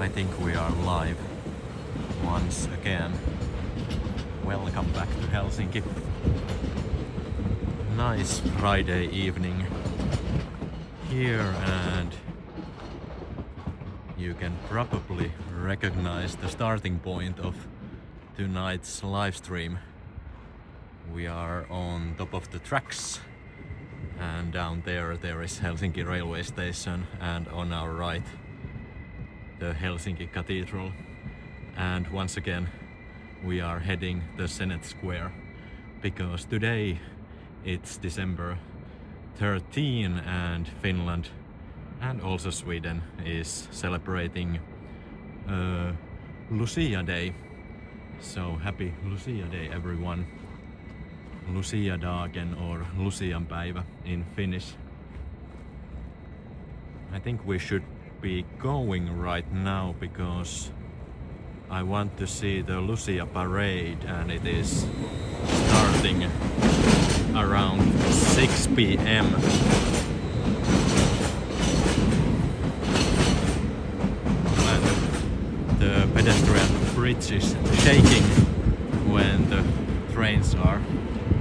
I think we are live once again. Welcome back to Helsinki. Nice Friday evening here, and you can probably recognize the starting point of tonight's live stream. We are on top of the tracks, and down there is Helsinki railway station, and on our right the Helsinki Cathedral. And once again we are heading the SackSquare because today it's December 13 and Finland and also Sweden is celebrating Lucia Day. So happy Lucia Day everyone. Lucia-dagen or Lucianpäivä in Finnish. I think we should be going right now because I want to see the Lucia parade, and it is starting around 6 p.m. And the pedestrian bridge is shaking when the trains are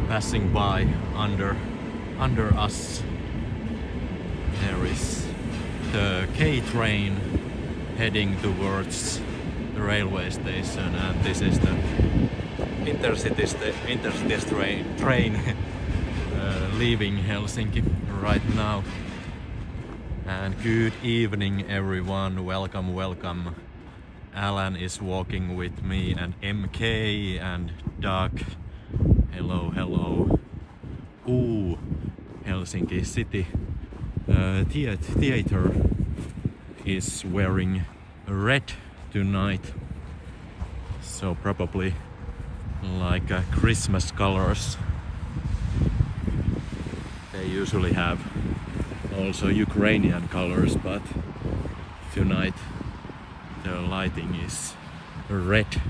passing by under us. There is the K train heading towards the railway station, and this is the intercity train leaving Helsinki right now. And good evening everyone, welcome. Alan is walking with me, and MK and Doug. Hello. Ooh, Helsinki City Theater is wearing red tonight, so probably like Christmas colors. They usually have also Ukrainian colors, but tonight the lighting is red.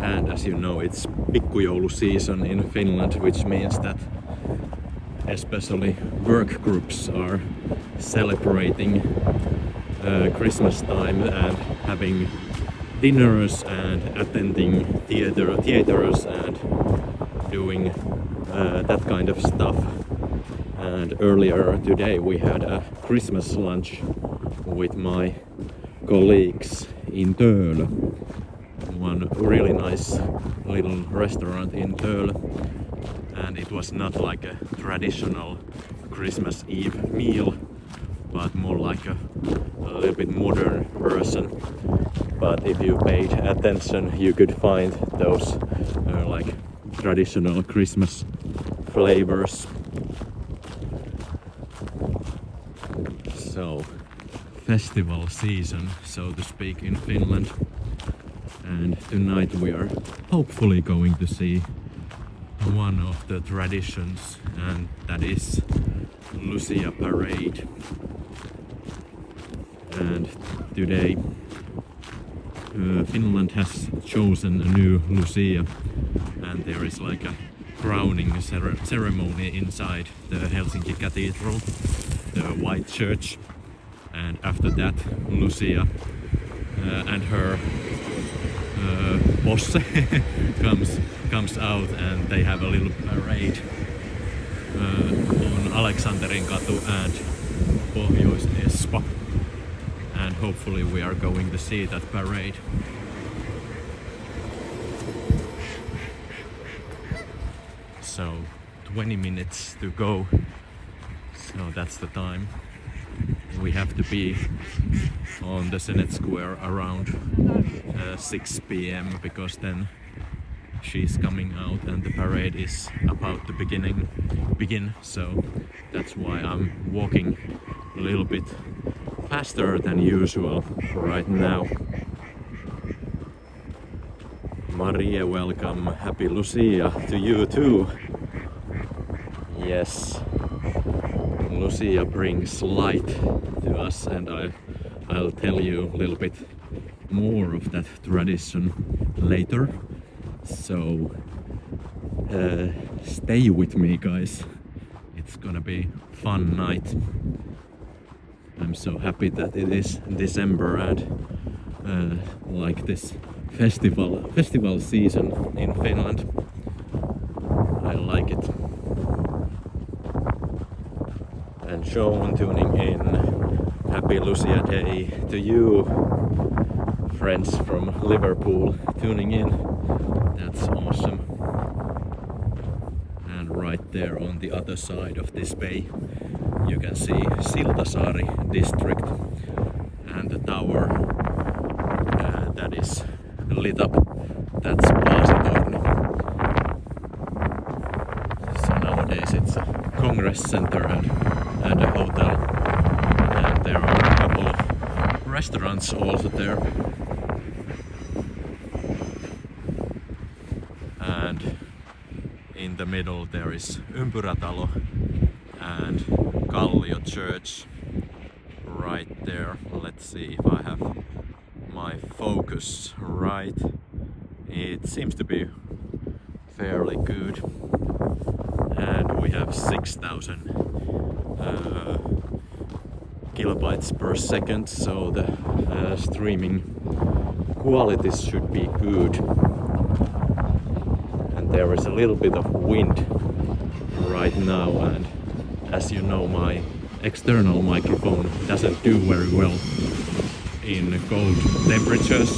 And as you know, it's pikkujoulu season in Finland, which means that especially work groups are celebrating Christmas time and having dinners and attending theaters and doing that kind of stuff. And earlier today we had a Christmas lunch with my colleagues in Töölö. One really nice little restaurant in Töölö, and it was not like a traditional Christmas Eve meal, but more like a little bit modern version. But if you paid attention, you could find those like traditional Christmas flavors. So, festival season, so to speak, in Finland. And tonight we are hopefully going to see one of the traditions, and that is Lucia parade. And today Finland has chosen a new Lucia, and there is like a crowning ceremony inside the Helsinki Cathedral, the white church, and after that Lucia and her boss comes out, and they have a little parade on Aleksanterin katu and Pohjois-Espoo, and hopefully we are going to see that parade. So 20 minutes to go, so that's the time. We have to be on the SackSquare around 6 p.m. because then she's coming out and the parade is about to begin. So that's why I'm walking a little bit faster than usual right now. Maria, welcome. Happy Lucia to you too. Yes, Lucia brings light to us, and I'll tell you a little bit more of that tradition later. So stay with me, guys. It it's gonna be fun night. I'm so happy that it is December and like this festival season in Finland. I like it. And Sean tuning in. Happy Lucia Day to you, friends from Liverpool tuning in. That's awesome. And right there on the other side of this bay you can see Siltasaari district and the tower that is lit up. That's Paasitorni. So nowadays it's a congress center and a hotel, and there are a couple of restaurants also there. And in the middle there is Ympyrätalo and Kallio Church right there. Let's see if I have my focus right. It seems to be fairly good, and we have 6,000 kilobytes per second, so the streaming quality should be good. And there is a little bit of wind right now, and as you know, my external microphone doesn't do very well in cold temperatures,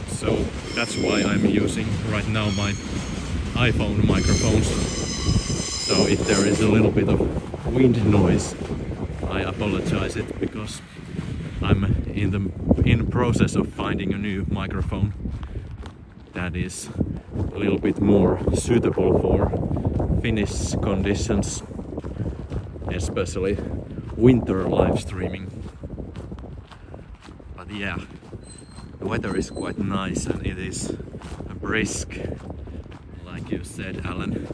so that's why I'm using right now my iPhone microphones. So if there is a little bit of wind noise, I apologize it, because I'm in process of finding a new microphone that is a little bit more suitable for Finnish conditions, especially winter live streaming. But yeah, the weather is quite nice and it is brisk, like you said, Alan.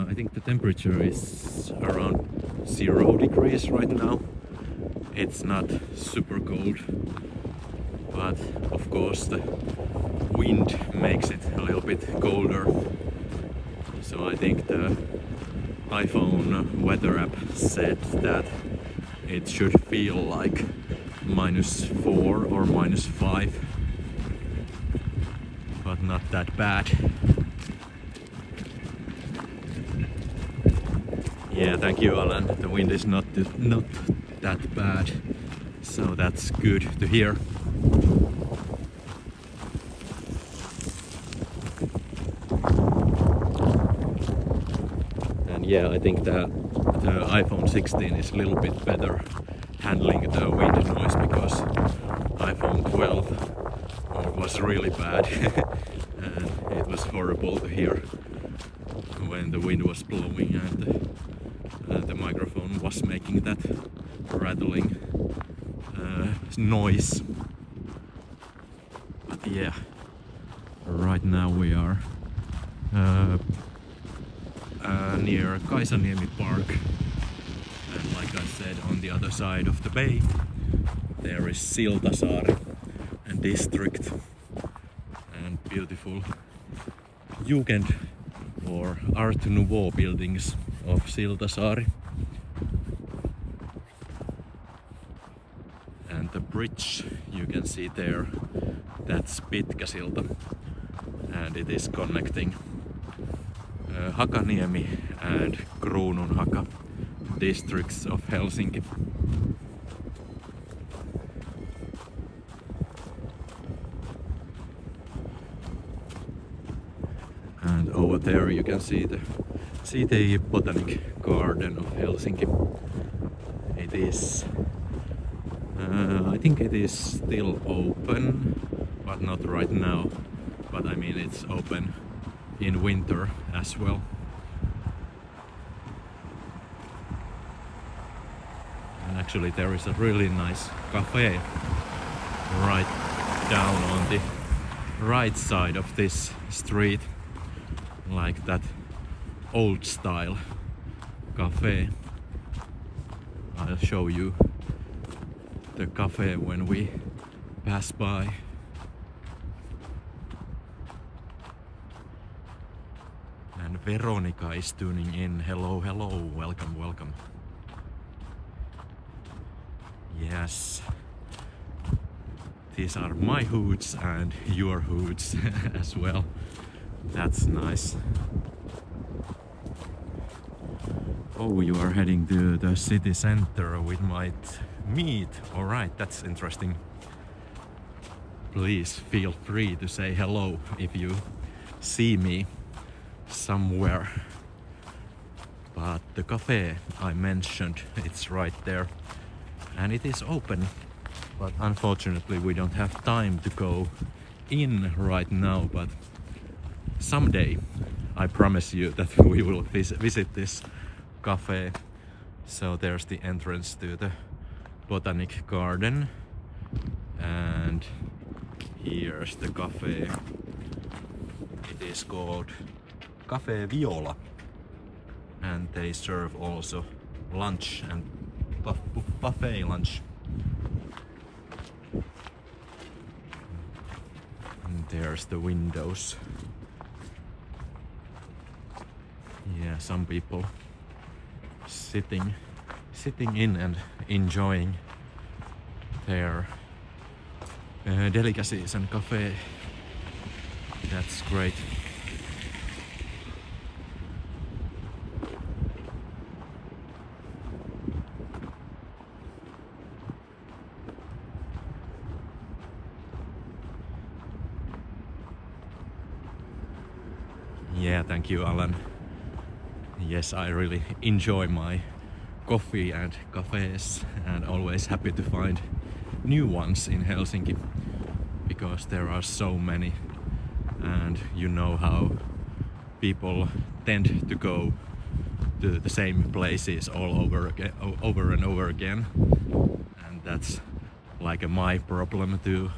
I think the temperature is around 0 degrees right now. It's not super cold, but of course the wind makes it a little bit colder. So I think the iPhone weather app said that it should feel like -4 or -5, but not that bad. Yeah, thank you, Alan. The wind is not that bad, so that's good to hear. And yeah, I think that the iPhone 16 is a little bit better handling the wind noise, because iPhone 12 was really bad and it was horrible to hear when the wind was blowing and the microphone was making that rattling noise. But yeah, right now we are near Kaisaniemi Park, and like I said, on the other side of the bay there is Siltasaari and district and beautiful Jugend or Art Nouveau buildings of Siltasaari. And the bridge you can see there, that's Pitkäsilta, and it is connecting Hakaniemi and Kruununhaka districts of Helsinki. And over there you can see the botanic garden of Helsinki. It is I think it is still open, but not right now. But I mean, it's open in winter as well. And actually there is a really nice cafe right down on the right side of this street, like that old style cafe. I'll show you the cafe when we pass by. And And Veronica is tuning in. Hello, hello, welcome, welcome. Yes. These are my hoods and your hoods as well. That's nice. Oh, you are heading to the city center. We might meet. Alright, that's interesting. Please feel free to say hello if you see me somewhere. But the cafe I mentioned, it's right there. And it is open. But unfortunately we don't have time to go in right now, but someday I promise you that we will visit this cafe. So there's the entrance to the botanic garden, and here's the cafe. It is called Cafe Viola, and they serve also lunch and buffet lunch. And there's the windows. Yeah, some people sitting in and enjoying their delicacies and cafe. That's great. Yeah, thank you, Alan. Yes, I really enjoy my coffee and cafes, and always happy to find new ones in Helsinki, because there are so many, and you know how people tend to go to the same places all over and over again, and that's like my problem too,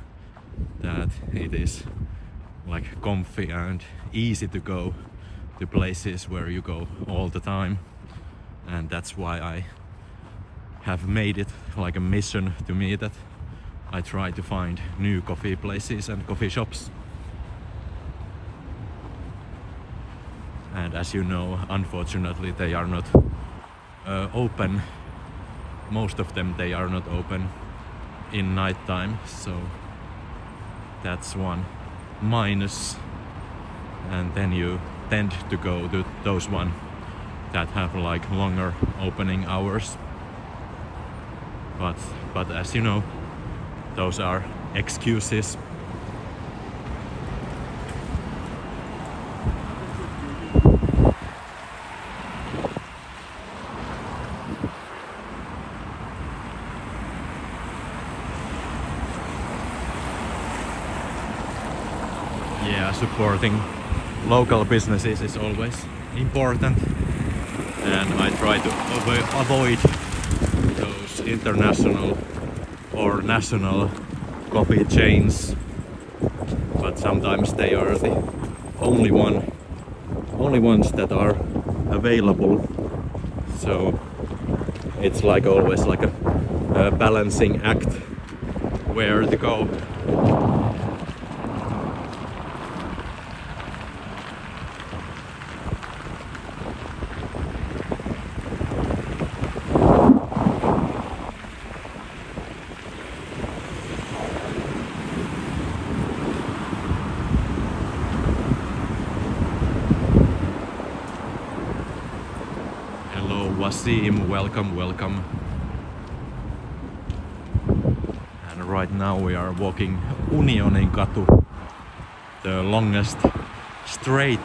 that it is like comfy and easy to go to places where you go all the time. And that's why I have made it like a mission to me that I try to find new coffee places and coffee shops. And as you know, unfortunately they are not open. Most of them, they are not open in night time, so that's one minus. And then you tend to go to those one that have like longer opening hours. But as you know, those are excuses. Yeah, supporting local businesses is always important, and I try to avoid those international or national coffee chains, but sometimes they are the only ones that are available, so it's like always like a balancing act where to go. Wasim, welcome. And right now we are walking Unionin katu, the longest straight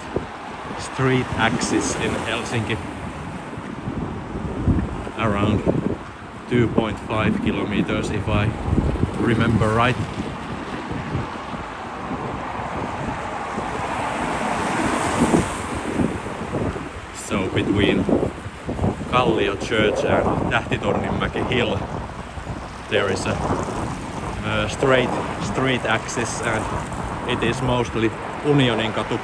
street axis in Helsinki, around 2.5 kilometers if I remember right. So between Kallio Church and Tähtitorninmäki Hill there is a straight street axis, and it is mostly Unionin katu.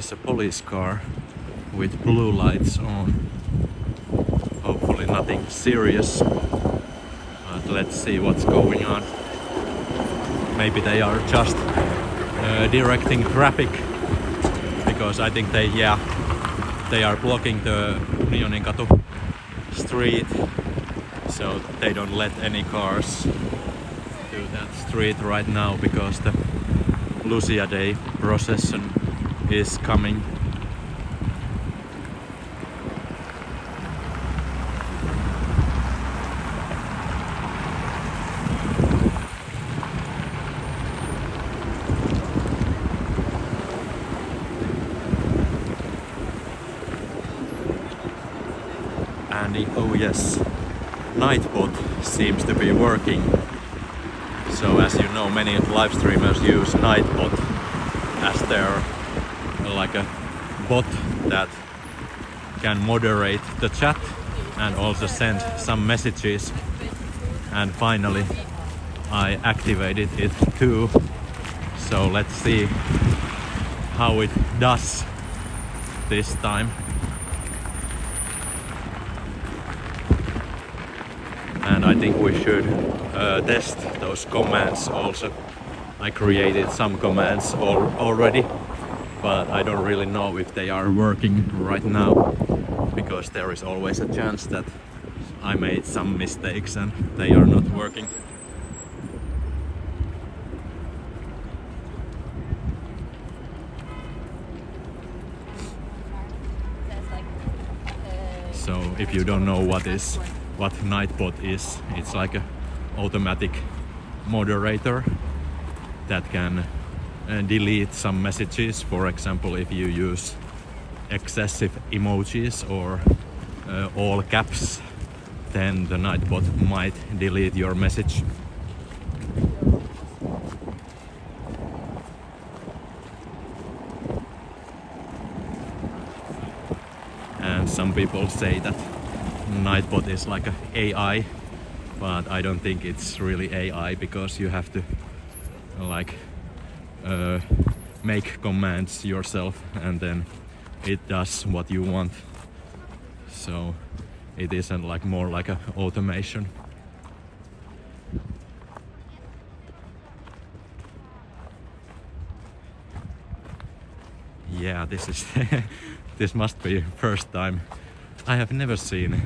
is a police car with blue lights on. Hopefully nothing serious, but let's see what's going on. Maybe they are just directing traffic, because I think they are blocking the Unioninkatu street, so they don't let any cars to that street right now, because the Lucia Day procession is coming. And oh yes, Nightbot seems to be working. So as you know, many live streamers use Nightbot as their like a bot that can moderate the chat and also send some messages. And finally I activated it too. So let's see how it does this time. And I think we should test those commands also. I created some commands already, but I don't really know if they are working right now, because there is always a chance that I made some mistakes and they are not working. So if you don't know what Nightbot is, it's like an automatic moderator that can delete some messages. For example, if you use excessive emojis or all caps, then the Nightbot might delete your message. And some people say that Nightbot is like an AI, but I don't think it's really AI, because you have to like make commands yourself and then it does what you want. So it isn't like more like an automation. Yeah, this is this must be first time. I have never seen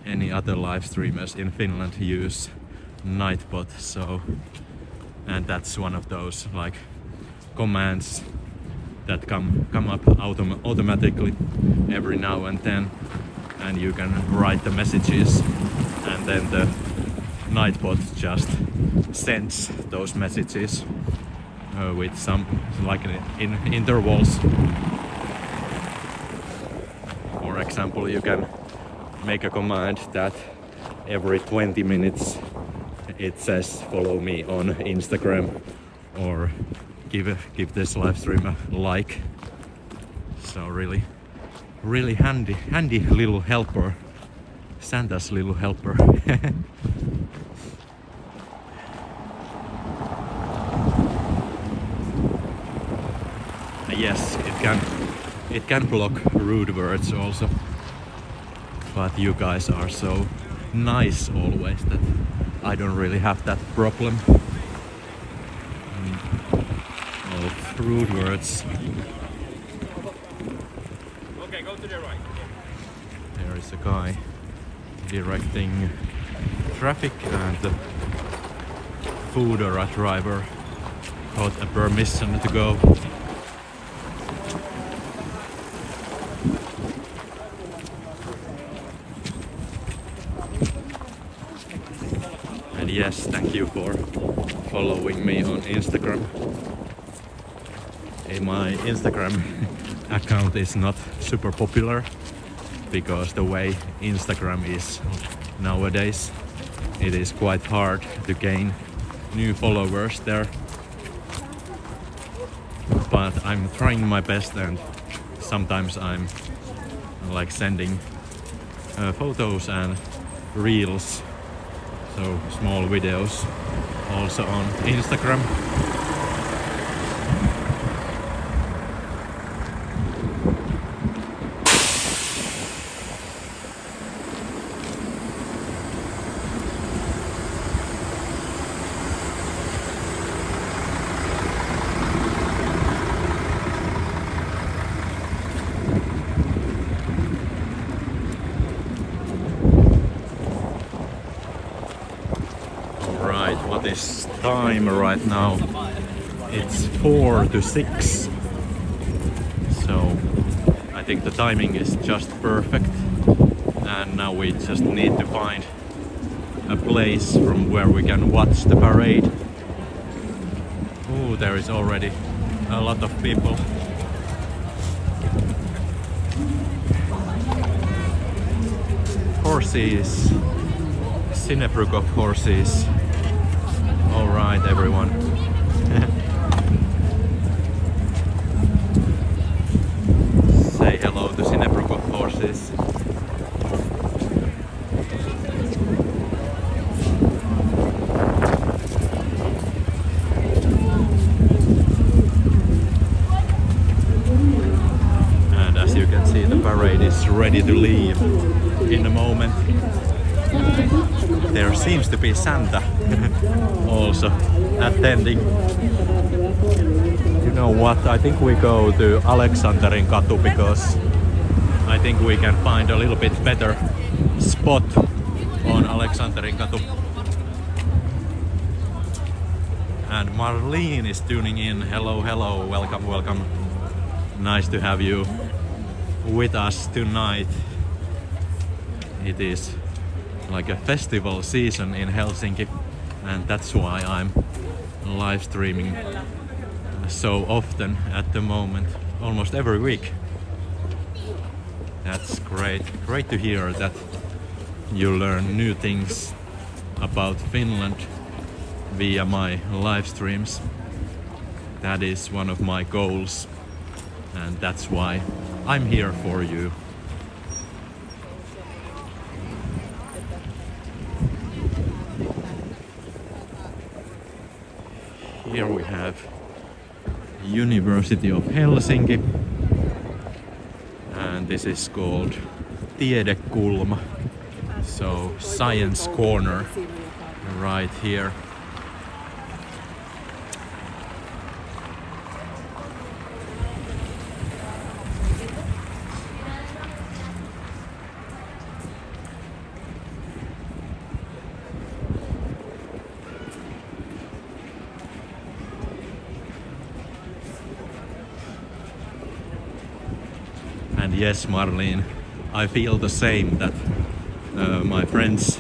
any other live streamers in Finland use Nightbot, so, and that's one of those like commands that come up automatically every now and then, and you can write the messages and then the Nightbot just sends those messages with some like in intervals. For example, you can make a command that every 20 minutes it says follow me on Instagram, or give this live stream a like. So really handy little helper, Santa's little helper. Yes, it can block rude words also, but you guys are so nice always that I don't really have that problem of rude words. Okay, go to the right. There is a guy directing traffic, and the Foodora driver got a permission to go. And yes, thank you for following me on Instagram. My Instagram account is not super popular, because the way Instagram is nowadays, it is quite hard to gain new followers there. But I'm trying my best, and sometimes I'm like sending photos and reels, so small videos, also on Instagram. Right, what is time right now? It's 4 to 6. So I think the timing is just perfect. And now we just need to find a place from where we can watch the parade. Oh, there is already a lot of people. Horses, Sinebryk horses. All right, everyone. Say hello to Sinebryk horses. And as you can see, the parade is ready to leave in a moment. There seems to be Santa also attending. You know what? I think we go to Aleksanterin katu because I think we can find a little bit better spot on Aleksanterin katu. And Marlene is tuning in. Hello, hello, welcome, welcome. Nice to have you with us tonight. It is like a festival season in Helsinki, and that's why I'm live streaming so often at the moment, almost every week. That's great. Great to hear that you learn new things about Finland via my live streams. That is one of my goals, and that's why I'm here for you. Here we have University of Helsinki, and this is called Tiedekulma, so Science Corner right here. And yes, Marlene, I feel the same, that my friends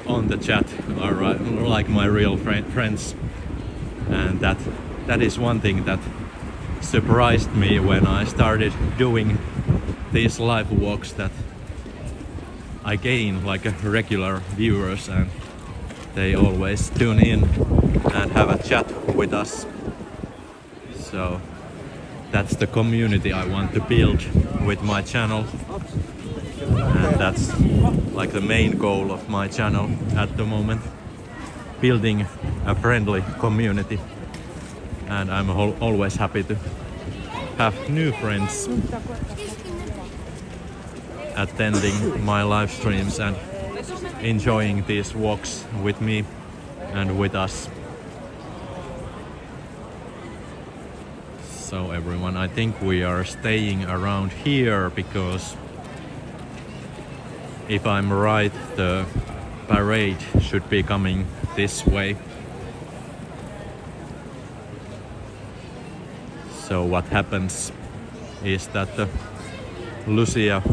on the chat are like my real friends, and that is one thing that surprised me when I started doing these live walks, that I gain like a regular viewers, and they always tune in and have a chat with us. So that's the community I want to build with my channel, and that's like the main goal of my channel at the moment, building a friendly community. And I'm always happy to have new friends attending my live streams and enjoying these walks with me and with us. So everyone, I think we are staying around here because if I'm right, the parade should be coming this way. So what happens is that Lucia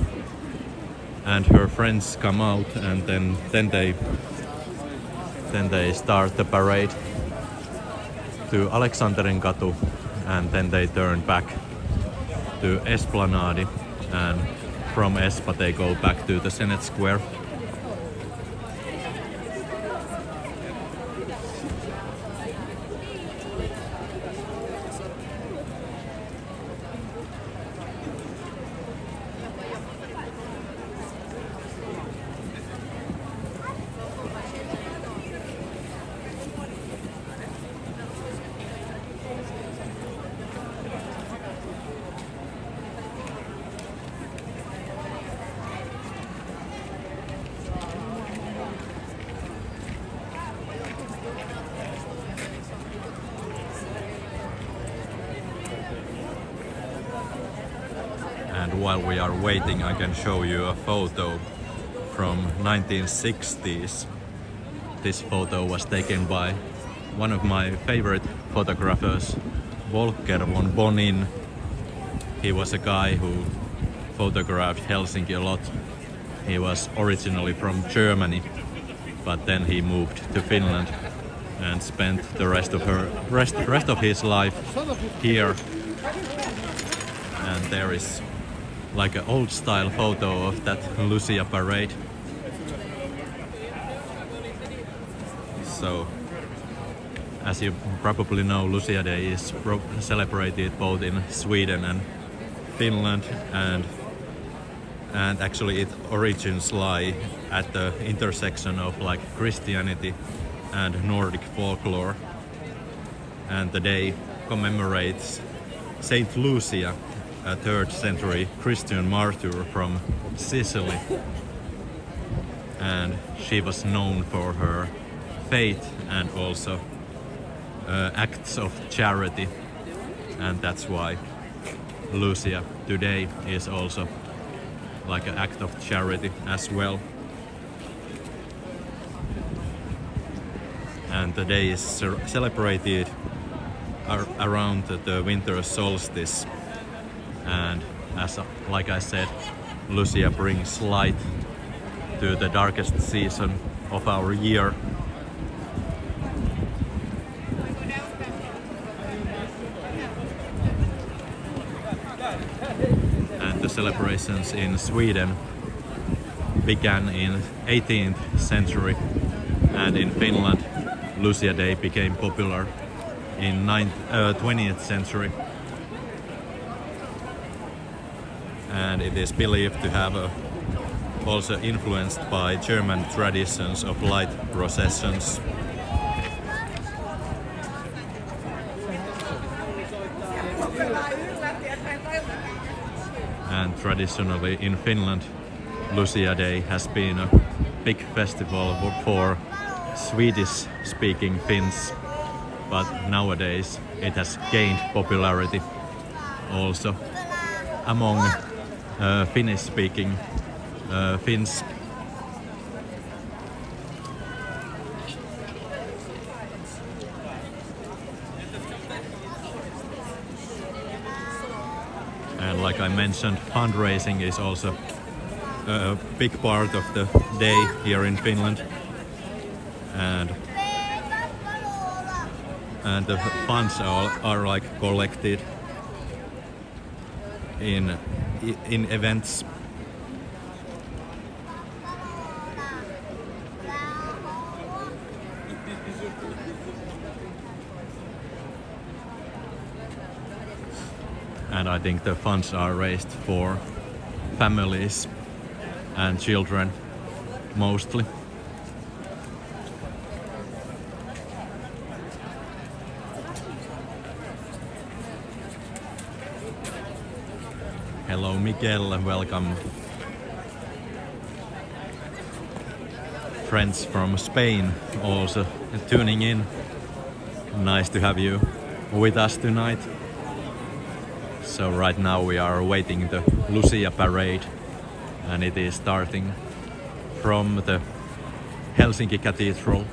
and her friends come out, and then they start the parade to Aleksanterin katu, and then they turn back to Esplanadi, and from Espa they go back to the SackSquare. And while we are waiting, I can show you a photo from 1960s. this photo was taken by one of my favorite photographers, Volker von Bonin. He was a guy who photographed Helsinki a lot. He was originally from Germany, but then he moved to Finland and spent the rest of his life here. And there is like an old style photo of that Lucia parade. So, as you probably know, Lucia Day is celebrated both in Sweden and Finland, and actually its origins lie at the intersection of like Christianity and Nordic folklore. And the day commemorates Saint Lucia, a 3rd century Christian martyr from Sicily. And she was known for her faith and also acts of charity, and that's why Lucia today is also like an act of charity as well. And the day is celebrated around the winter solstice, and like I said, Lucia brings light to the darkest season of our year. The celebrations in Sweden began in 18th century, and in Finland Lucia Day became popular in 20th century, and it is believed to have also influenced by German traditions of light processions. And traditionally in Finland, Lucia Day has been a big festival for Swedish-speaking Finns, but nowadays it has gained popularity also among Finnish-speaking Finns. And like I mentioned, fundraising is also a big part of the day here in Finland, and the funds are like collected in events. And I think the funds are raised for families and children mostly. Hello Miguel, welcome. Friends from Spain also tuning in. Nice to have you with us tonight. So right now we are awaiting the Lucia parade, and it is starting from the Helsinki Cathedral,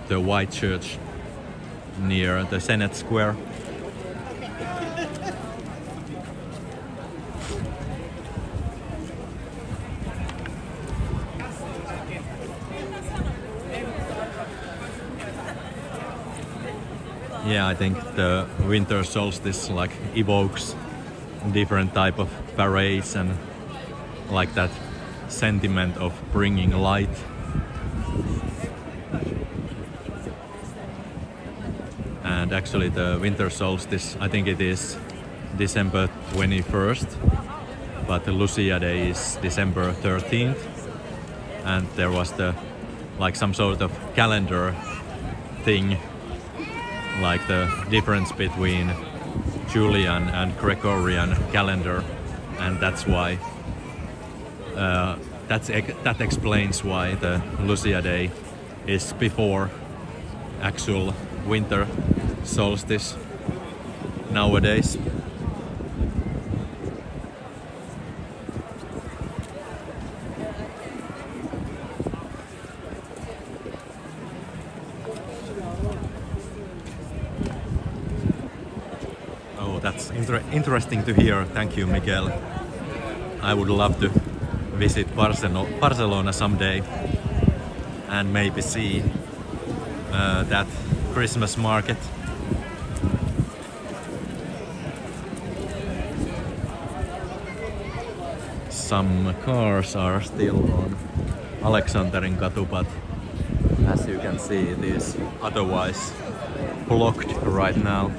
the White Church near the Senate Square. Yeah, I think the winter solstice like evokes different type of parades and like that sentiment of bringing light. And actually the winter solstice, I think it is December 21st, but the Lucia Day is December 13th, and there was the like some sort of calendar thing, like the difference between Julian and Gregorian calendar, and that's why that explains why the Lucia Day is before actual winter solstice nowadays. So that's interesting to hear. Thank you, Miguel. I would love to visit Barcelona someday and maybe see that Christmas market. Some cars are still on Aleksanterin katu, but as you can see, it is otherwise blocked right now.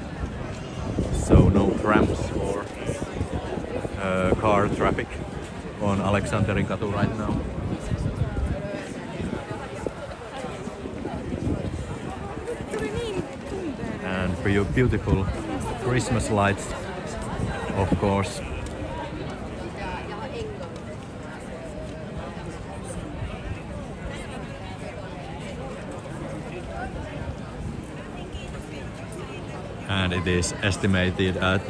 So no trams or car traffic on Aleksanterin katu right now. And beautiful Christmas lights, of course. And it is estimated at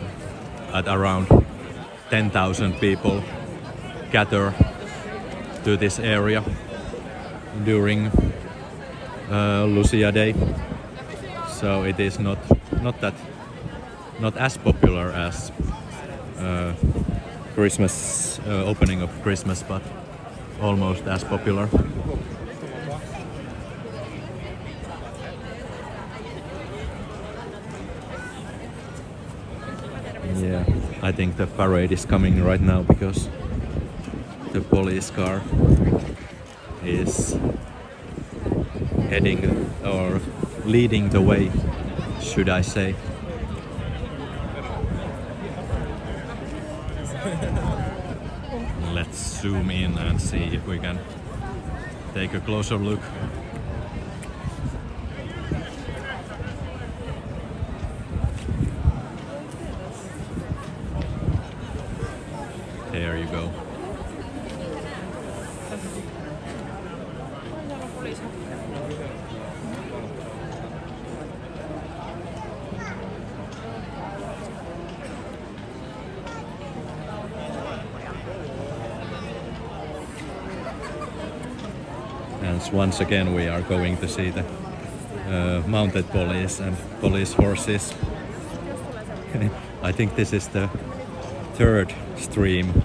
around 10,000 people gather to this area during Lucia Day. So it is not as popular as Christmas opening of Christmas, but almost as popular. Yeah, I think the parade is coming right now because the police car is heading or leading the way, should I say. Let's zoom in and see if we can take a closer look. There you go. And once again we are going to see the mounted police and police horses. I think this is the third stream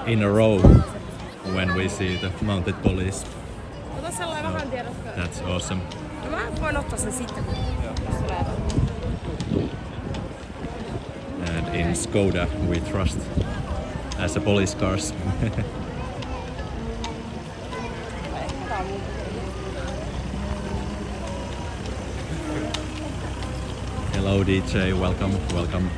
in a row when we see the mounted police. So, that's awesome. And in Skoda we trust as a police cars. Hello DJ, welcome, welcome.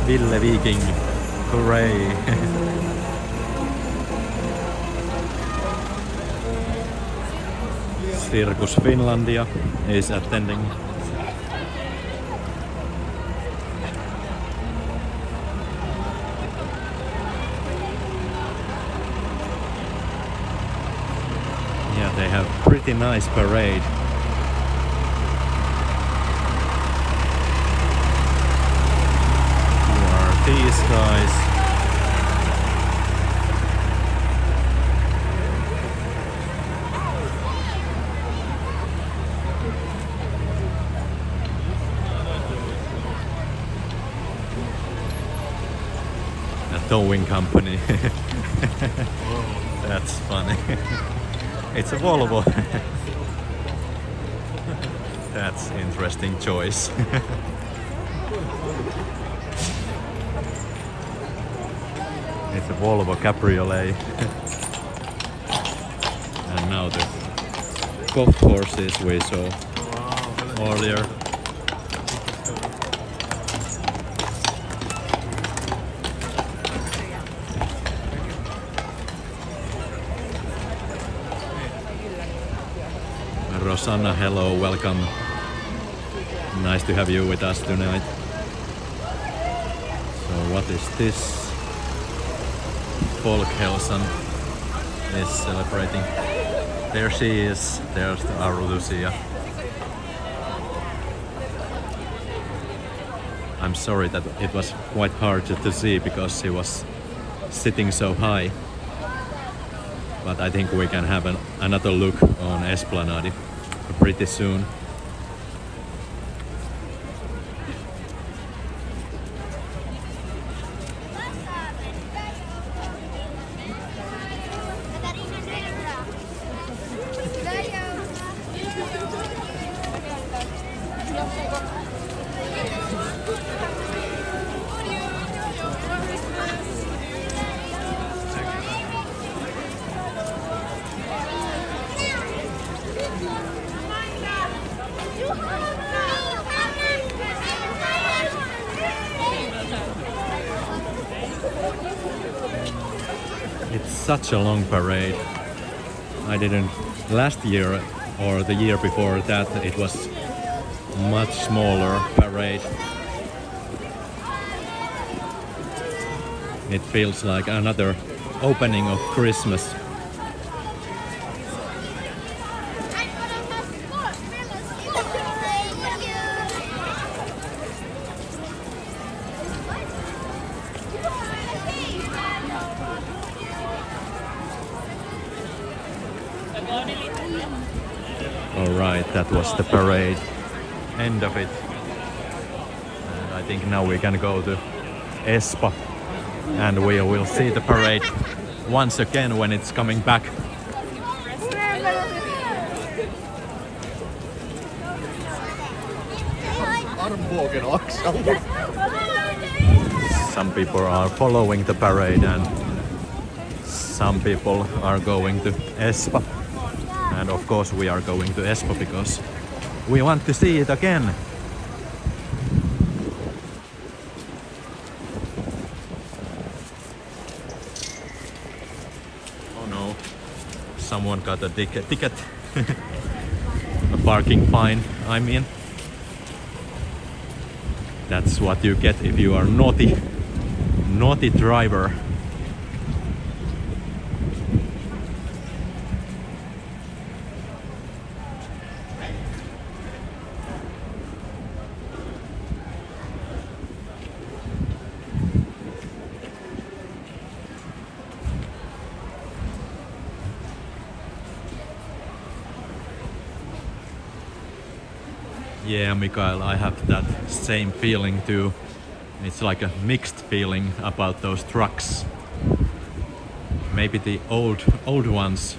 Ville Viking, hooray! Circus Finlandia is attending. Yeah, they have pretty nice parade. These guys. towing company. That's funny. It's a Volvo. That's interesting choice. It's a Volvo Cabriolet. And now the golf courses we saw earlier. Rosanna, hello, welcome. Nice to have you with us tonight. So what is this? Folkhälsan is celebrating. There she is. There's our Lucia. I'm sorry that it was quite hard to see because she was sitting so high. But I think we can have another look on Esplanadi pretty soon. It's such a long parade. I didn't last year or the year before that it was much smaller parade. It feels like another opening of Christmas. Alright, that was the parade. End of it. And I think now we can go to Espa and we will see the parade once again when it's coming back. Some people are following the parade and some people are going to Espa. And of course we are going to Espoo because we want to see it again. Oh no, someone got a ticket. A parking fine, I mean. That's what you get if you are naughty driver. Yeah, Mikael, I have that same feeling too. It's like a mixed feeling about those trucks. Maybe the old ones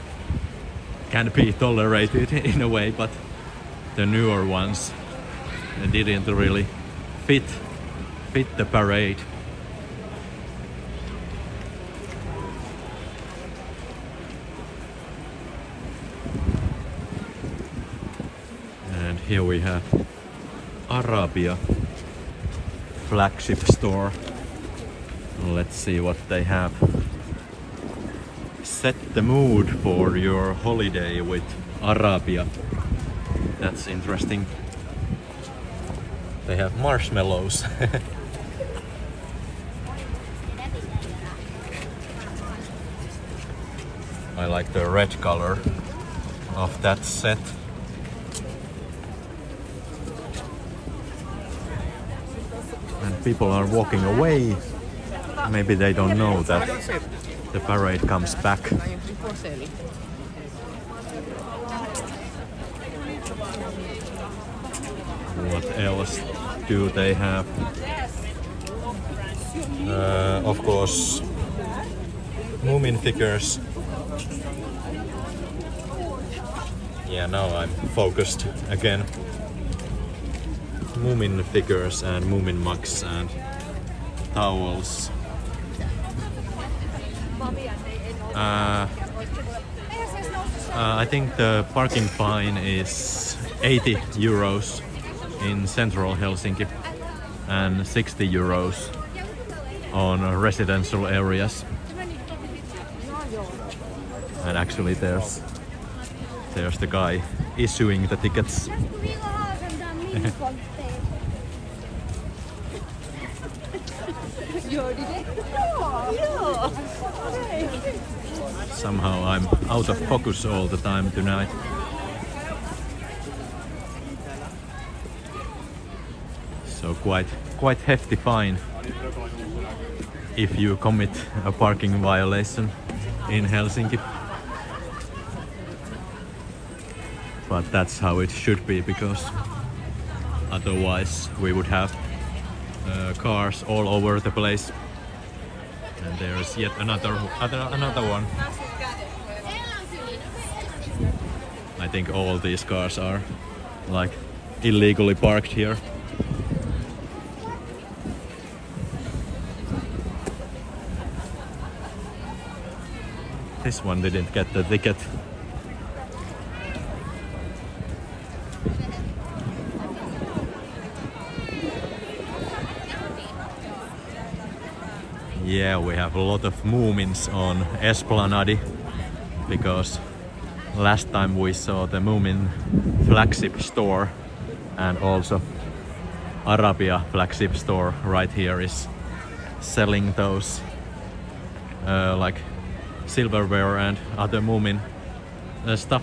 can be tolerated in a way, but the newer ones didn't really fit the parade. And here we have Arabia flagship store. Let's see what they have. Set the mood for your holiday with Arabia. That's interesting. They have marshmallows. I like the red color of that set. And people are walking away. Maybe they don't know that the parade comes back. What else do they have? Of course, Moomin figures. Yeah, now I'm focused again. Moomin figures and Moomin mugs and towels. I think the parking fine is 80 euros in central Helsinki and 60 euros on residential areas. And actually there's the guy issuing the tickets. Somehow I'm out of focus all the time tonight. So quite hefty fine if you commit a parking violation in Helsinki. But that's how it should be, because otherwise we would have cars all over the place. And there's yet another one. I think all these cars are like illegally parked here. This one didn't get the ticket. Yeah, we have a lot of Moomins on Esplanadi, because last time we saw the Moomin flagship store, and also Arabia flagship store right here is selling those like silverware and other Moomin stuff,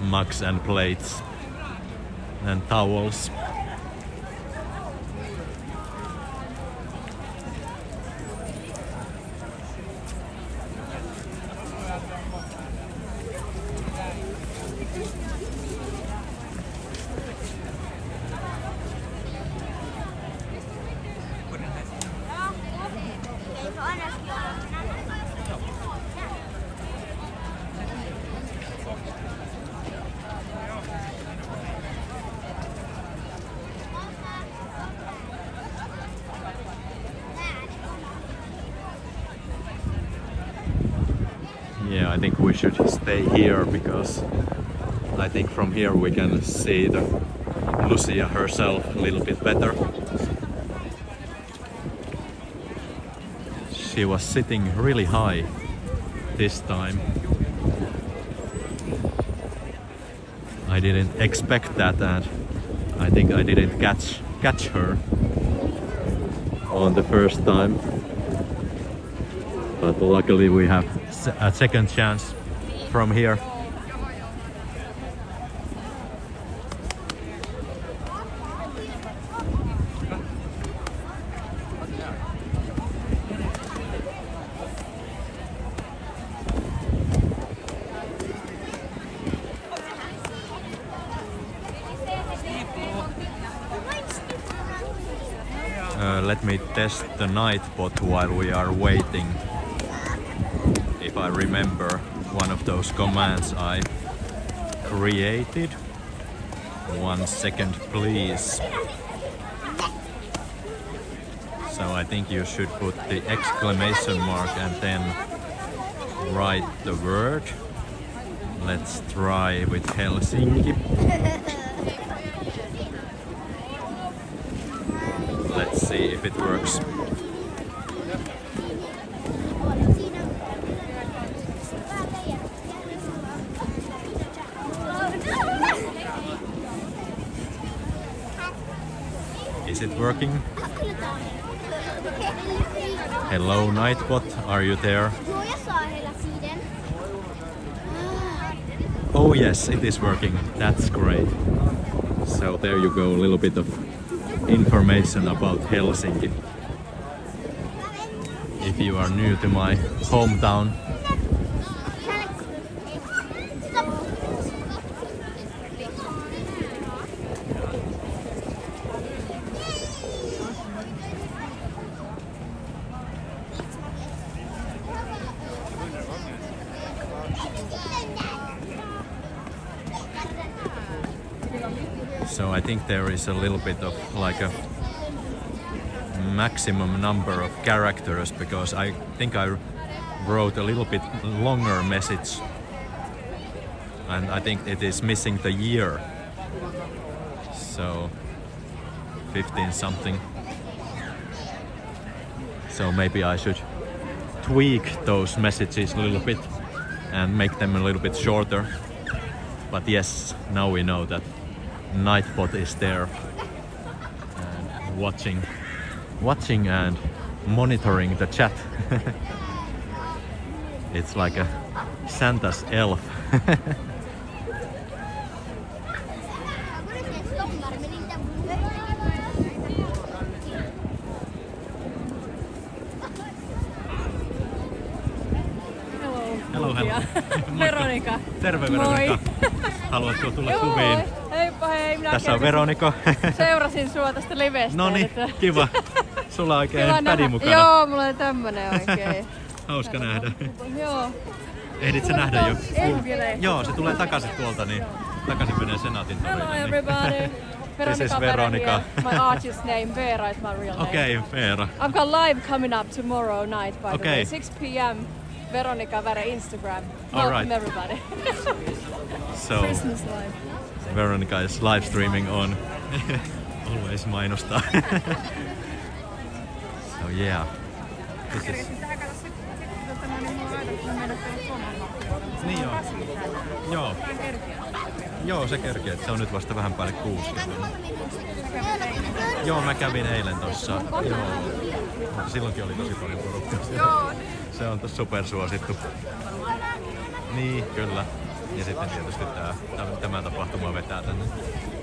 mugs and plates and towels. Yeah, I think we should stay here, because I think from here we can see the Lucia herself a little bit better. She was sitting really high this time. I didn't expect that, and I think I didn't catch her on the first time. But luckily we have a second chance from here. Let me test the night bot while we are waiting. If I remember one of those commands I created. 1 second, please. So I think you should put the exclamation mark and then write the word. Let's try with Helsinki. Let's see if it works. Is it working? Hello Nightbot, are you there? Oh yes, it is working. That's great. So there you go, a little bit of information about Helsinki. If you are new to my hometown. So I think there is a little bit of like a maximum number of characters, because I think I wrote a little bit longer message, and I think it is missing the year. So 15 something. So maybe I should tweak those messages a little bit and make them a little bit shorter. But yes, now we know that Nightbot is there and watching and monitoring the chat. It's like a Santa's elf. Hello, hello. Veronika. Terve Veronika. Haluatko tulla kuviin? Heippa hei, minä Tässä on Veronika. Seurasin sua tästä livestä. Noniin, kiva. Sulla on oikein pädi mukana. Joo, mulla on tämmönen oikein. Hauska nähdä. Joo. Ehdit sä nähdä jo? En vielä. Joo, se tulee takaisin tuolta, niin takaisin menee Senaatin torille. Hello everybody. This is Veronika. My artist name, Veera is my real name. Okay, Veera. I've got live coming up tomorrow night, by the Okay. way, 6 p.m. Veronika Vere Instagram. All Welcome right. everybody. So Christmas live. Veronika is live streaming on always mainostaa. So yeah. This is... Niin joo. Joo. Joo, se kerkee. Se on nyt vasta vähän päälle 60. Joo, mä kävin eilen tossa. Joo. Mutta silloinkin oli tosi paljon porukkaa. Se on supersuosittu. Niin, kyllä. Ja sitten tietysti tämä tapahtuma vetää tänne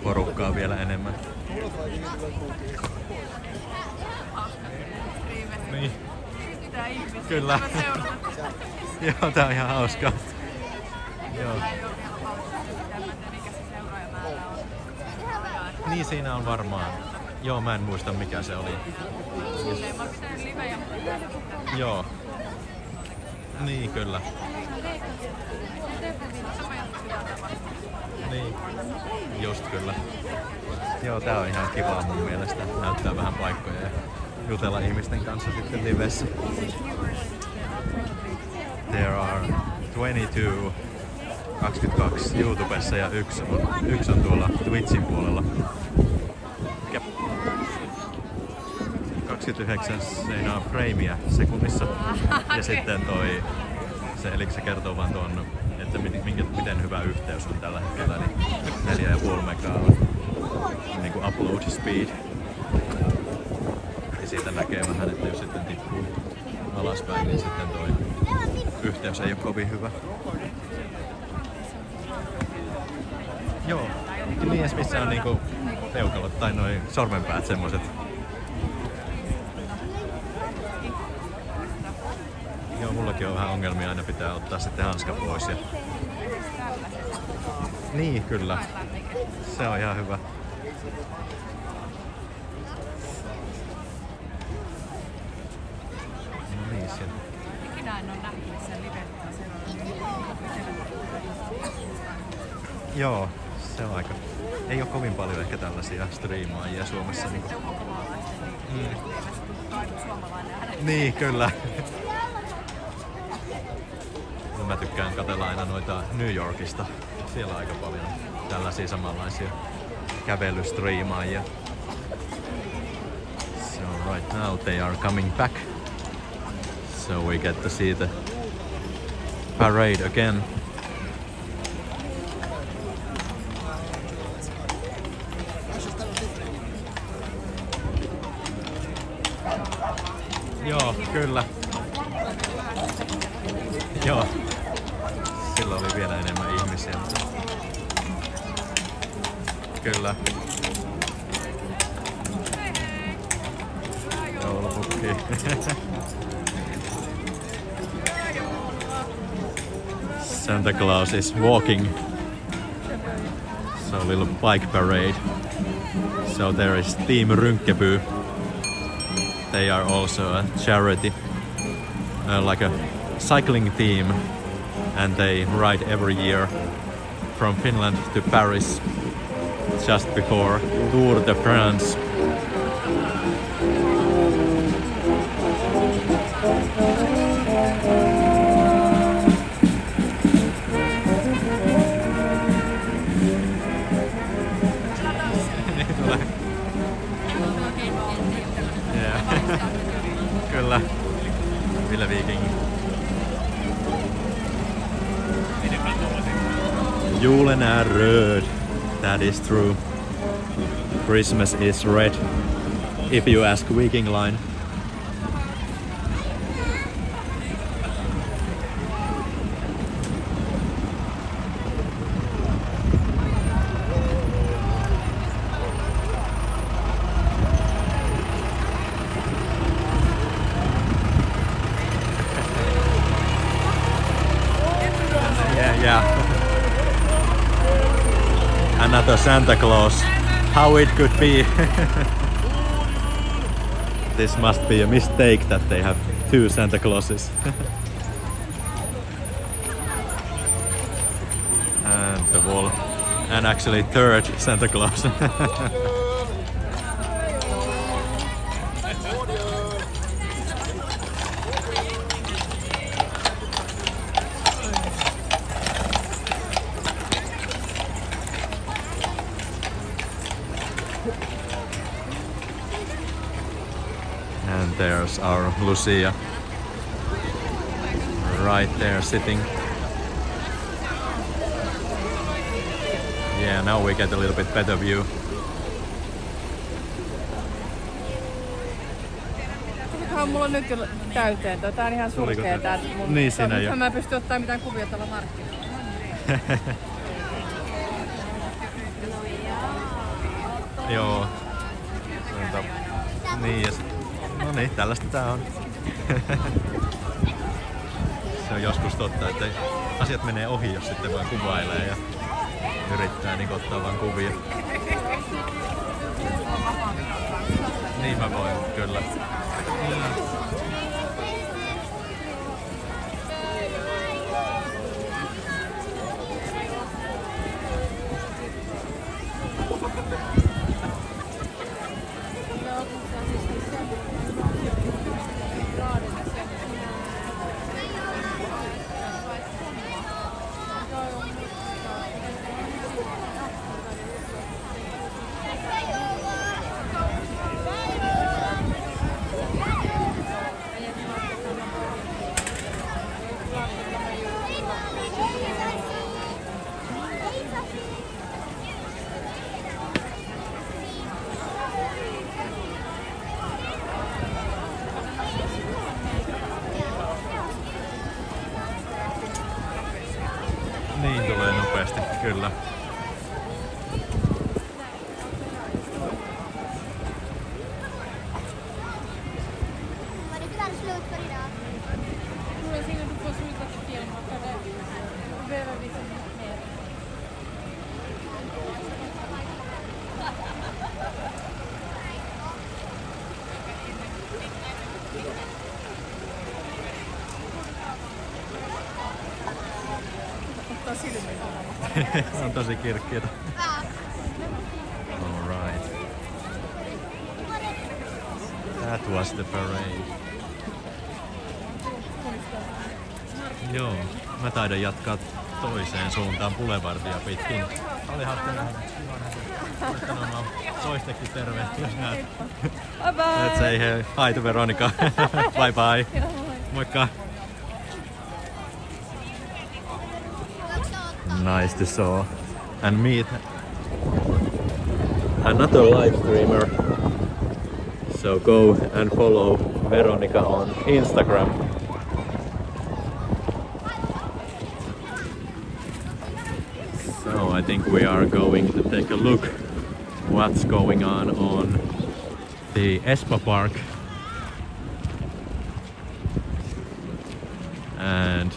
porukkaa vielä enemmän. Niin. Kyllä. Joo, tää on ihan hauskaa. Joo. Niin siinä on varmaan. Joo, mä en muista mikä se oli. Joo. Niin, kyllä. Niin. Just kyllä. Joo, tää on ihan kivaa mun mielestä. Näyttää vähän paikkoja ja jutella ihmisten kanssa sitten livessä. There are 22 YouTubessa ja yksi on tuolla Twitchin puolella. 29 seinaa frameä sekunnissa. Ja sitten eli se kertoo vaan tuon, että miten hyvä yhteys on tällä hetkellä. Eli 4,5 megaa on niinku upload speed. Ja siitä näkee vähän, että jos sitten tippuu alaspäin, niin sitten toi yhteys ei ole kovin hyvä. Joo, niin missä on niinku peukalot tai noi sormenpäät semmoset. Joo, mullakin on vähän ongelmia, aina pitää ottaa sitten hanska pois. Ja... Niin, kyllä. Se on ihan hyvä. No niin, siellä. Ikinä en ole nähnyt sen Joo, se on aika... Ei oo kovin paljon ehkä tällaisia striimaajia Suomessa. Niin, niin kyllä. Mä tykkään katsella aina noita New Yorkista. Siellä on aika paljon tällaisia samanlaisia kävelystriimaajia. So right now they are coming back. So we get to see the parade again. Joo, kyllä. Joo. Silloin oli vielä enemmän ihmisiä. Kyllä. Joulupukki. Santa Claus is walking. So a little bike parade. So there is Team Rynkeby. They are also a charity, like a cycling team, and they ride every year from Finland to Paris. just before Tour de France. Kyllä. Ville Viking. Julen är röd. That is true. Christmas is red. If you ask Viking Line. Yeah. Another Santa Claus. How it could be. This must be a mistake that they have two Santa Clauses. And the wall. And actually third Santa Claus. And there's our Lucia right there sitting. Yeah, now we get a little bit better view. Tulikohan mulla nyt jo täyteen? Tää on ihan surkea tää mun. Niin siinä jo. Mä en pysty ottaa mitään kuvia tuolla markkinoilla. Joo. Niin, ja no niin, tällaista tää on. Se on joskus totta, että asiat menee ohi, jos sitten vaan kuvailee ja yrittää niin ottaa vaan kuvia. Niin mä voin, kyllä. Niin tulee nopeasti, kyllä. On tosi kirkkiitä. Alright. That was the parade. Joo, mä taidan jatkaa toiseen suuntaan Boulevardia pitkin. Oli hauska nähdä. Sanomaan toistekin tervehdys, jos näet. Bye bye! Let's say hi to Veronica. Bye bye. Moikka! Nice to saw and meet another live streamer. So go and follow Veronica on Instagram. So I think we are going to take a look what's going on the Espa Park. And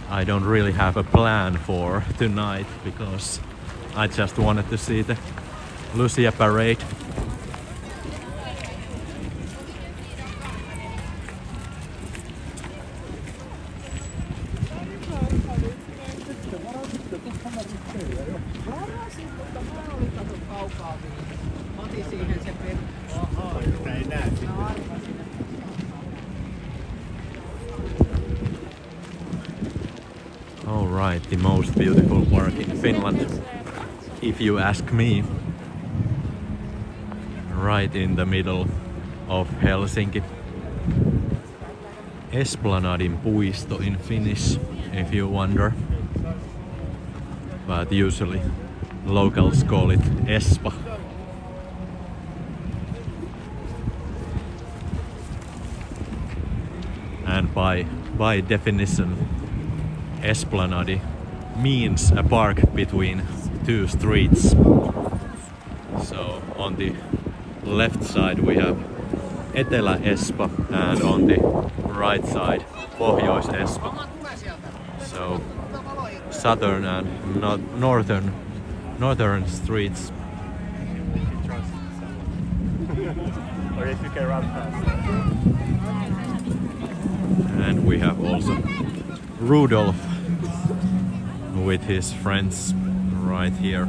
I don't really have a plan for tonight because I just wanted to see the Lucia parade. All right, the most beautiful park in Finland, if you ask me. Right in the middle of Helsinki. Esplanadin puisto in Finnish, if you wonder. But usually locals call it Espa. And by definition, Esplanadi means a park between two streets. So on the left side we have Etelä-Espa and on the right side Pohjois-Espa. So southern and northern streets. Or if you can run fast. And we have also Rudolph with his friends right here.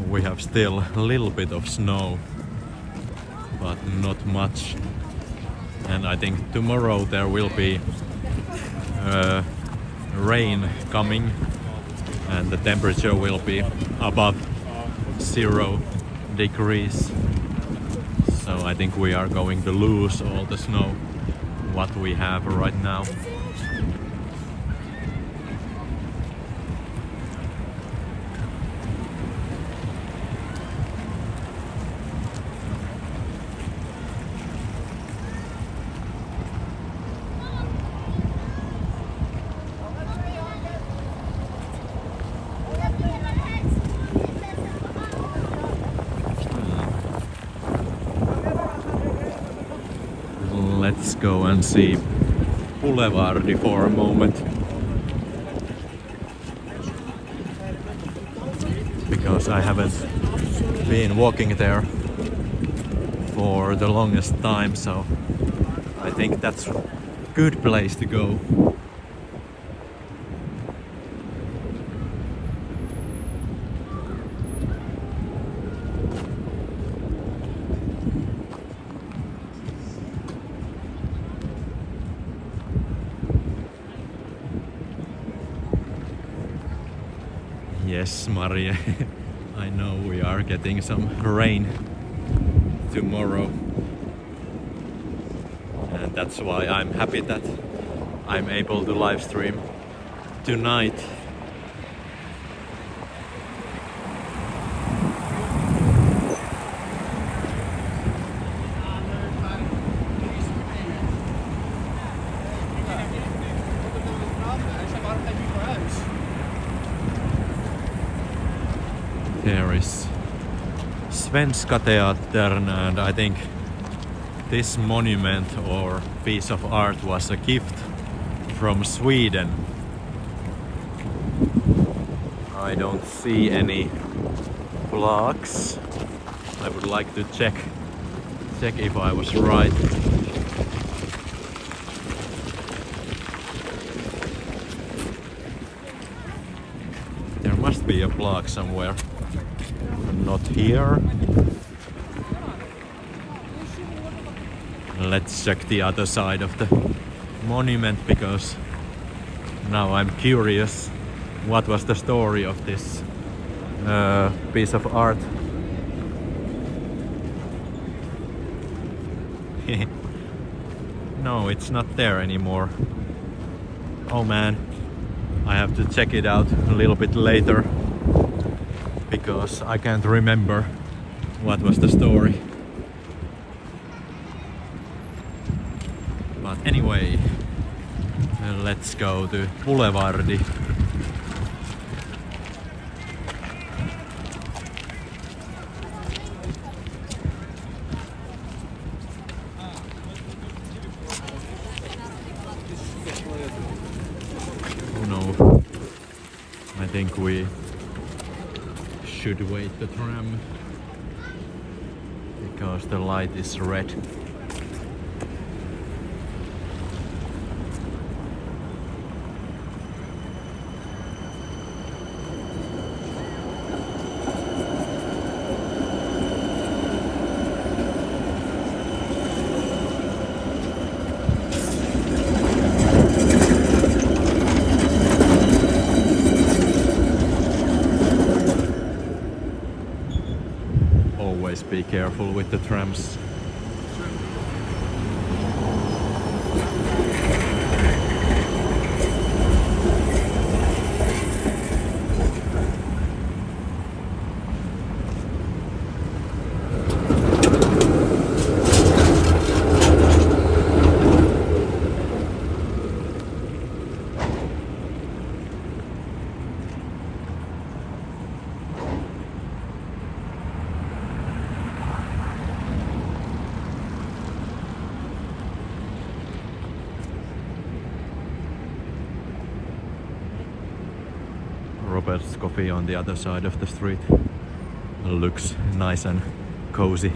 We have still a little bit of snow, but not much. And I think tomorrow there will be rain coming and the temperature will be above 0 degrees. So I think we are going to lose all the snow what we have right now. Let's go and see Boulevardi for a moment. Because I haven't been walking there for the longest time, so I think that's a good place to go. Yes, Marie, I know we are getting some rain tomorrow. And that's why I'm happy that I'm able to live stream tonight. There is Svenska Teatern, and I think this monument or piece of art was a gift from Sweden. I don't see any plaques. I would like to check if I was right. There must be a plaque somewhere. Not here. Let's check the other side of the monument because Now I'm curious, what was the story of this piece of art? No, it's not there anymore. Oh man, I have to check it out a little bit later because I can't remember what was the story. But anyway, let's go to Boulevardi. Oh no, I think we should wait the tram because the light is red. Be careful with the trams. Robert's Coffee on the other side of the street. Looks nice and cozy.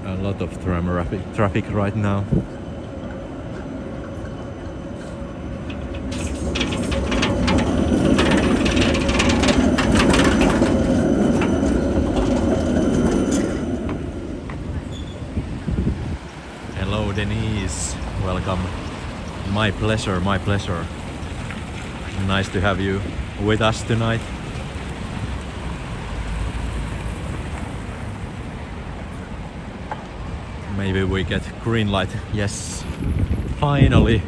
A lot of tram traffic right now. Denise, welcome. My pleasure, my pleasure. Nice to have you with us tonight. Maybe we get green light. Yes, finally.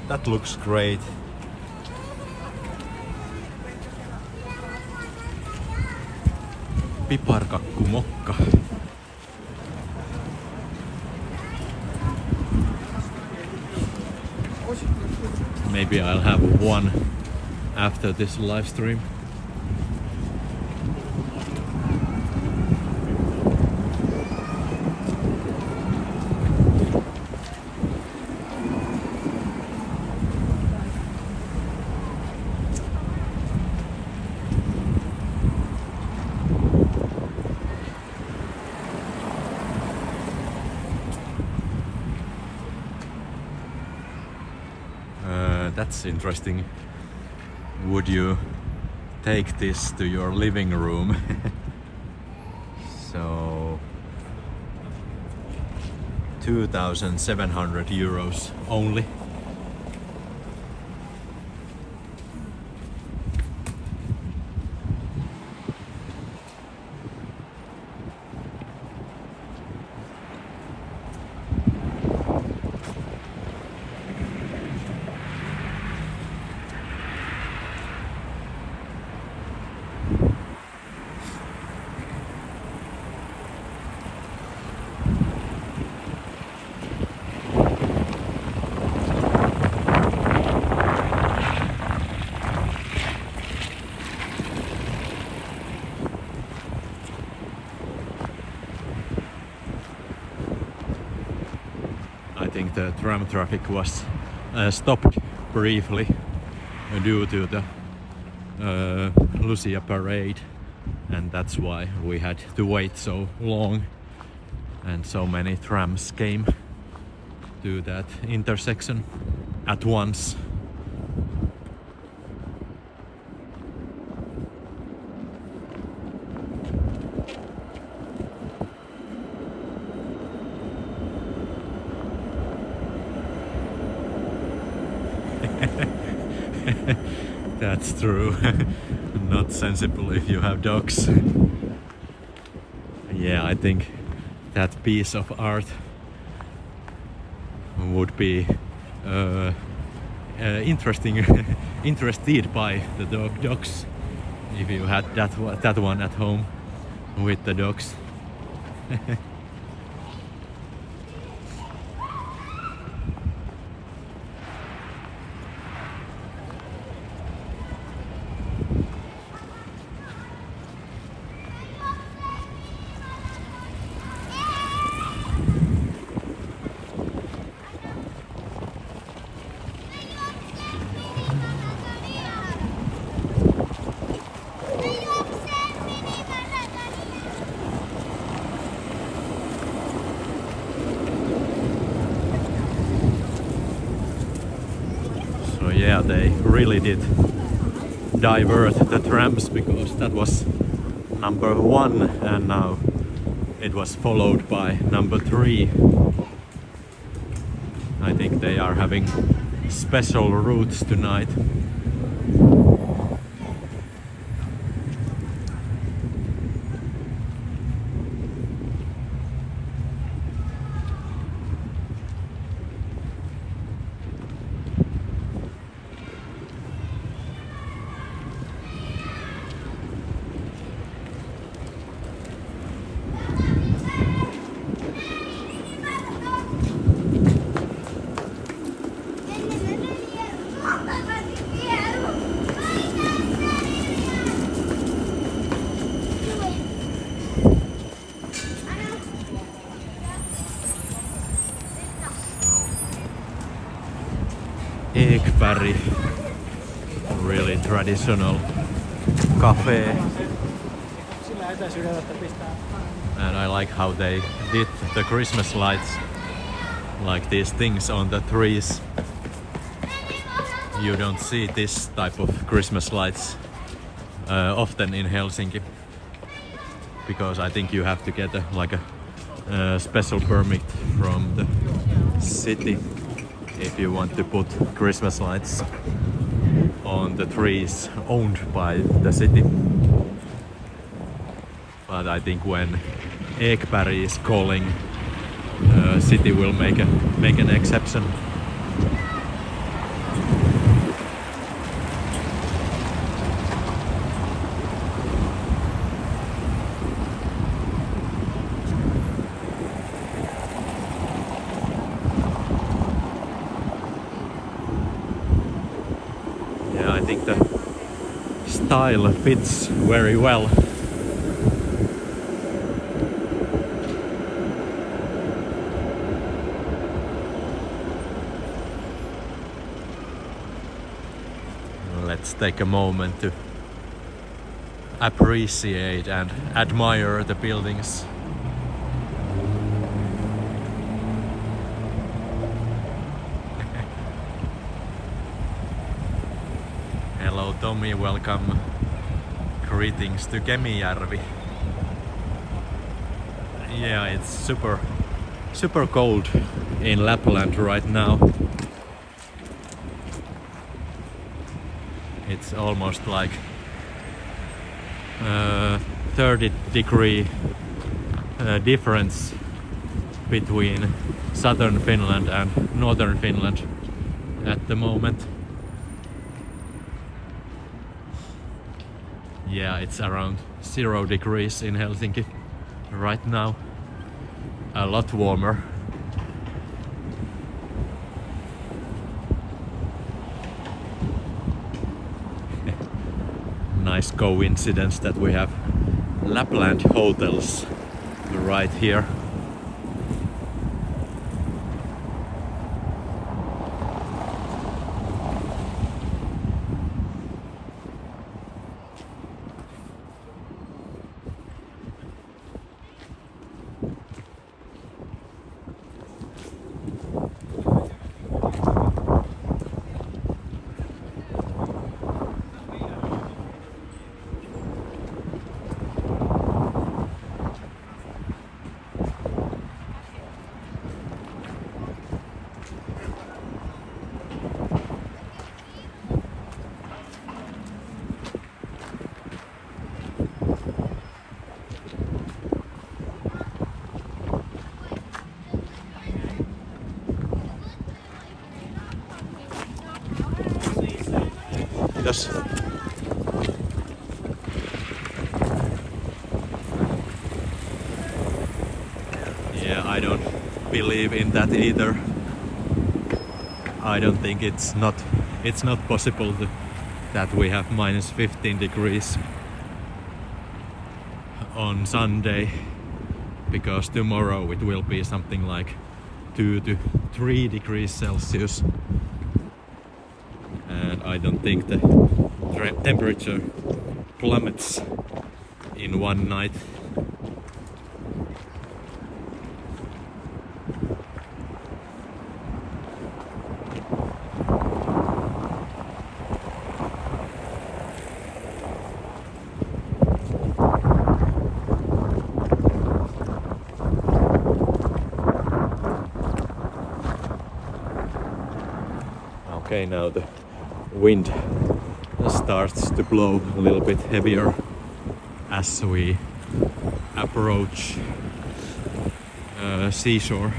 That looks great. Piparkakku mokka. Maybe I'll have one after this live stream. That's interesting. Would you take this to your living room? So 2,700 euros only. think the tram traffic was stopped briefly due to the Lucia parade, and that's why we had to wait so long and so many trams came to that intersection at once. That's true. Not sensible if you have dogs. Yeah, I think that piece of art would be interested by the dogs if you had that one at home with the dogs. Yeah, they really did divert the trams, because that was number 1 and now it was followed by number 3. I think they are having special routes tonight. Ekberg, really traditional cafe, and I like how they did the Christmas lights, like these things on the trees. You don't see this type of Christmas lights often in Helsinki, because I think you have to get a special permit from the city if you want to put Christmas lights on the trees owned by the city. But I think when Ekberg is calling, city will make an exception. I think the style fits very well. Let's take a moment to appreciate and admire the buildings. Hello Tommy, welcome. Greetings to Kemijärvi. Yeah, it's super cold in Lapland right now. It's almost like 30-degree difference between southern Finland and northern Finland at the moment. Yeah, it's around 0 degrees in Helsinki right now. A lot warmer. Nice coincidence that we have Lapland hotels right here. I don't believe in that either. I don't think it's not possible that we have minus 15 degrees on Sunday, because tomorrow it will be something like 2 to 3 degrees Celsius, and I don't think the temperature plummets in one night. Okay, now the wind starts to blow a little bit heavier as we approach seashore.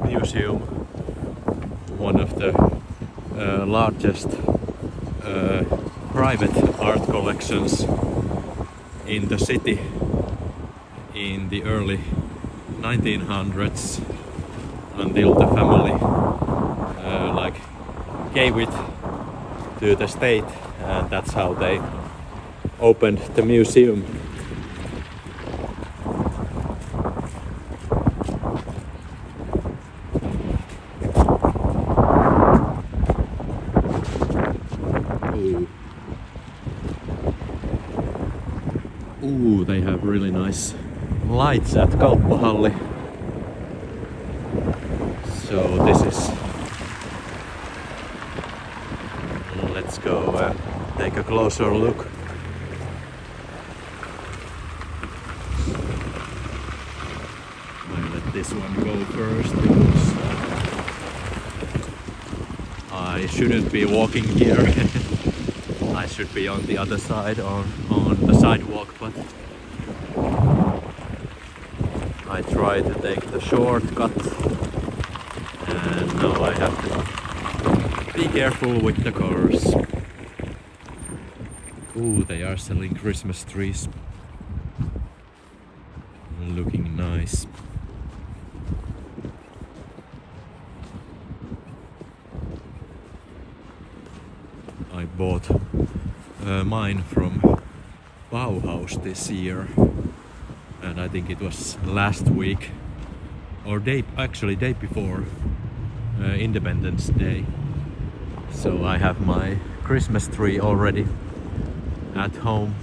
Museum, one of the largest private art collections in the city in the early 1900s, until the family gave it to the state, and that's how they opened the museum. Ooh, they have really nice lights at Kauppahalli. So this is... Let's go and take a closer look. I'll let this one go first because I shouldn't be walking here. I should be on the other side, on the sidewalk, but I try to take the shortcut, and now I have to be careful with the cars. Ooh, they are selling Christmas trees. Looking nice. I bought mine from Bauhaus this year, and I think it was last week or day before Independence Day. So I have my Christmas tree already at home.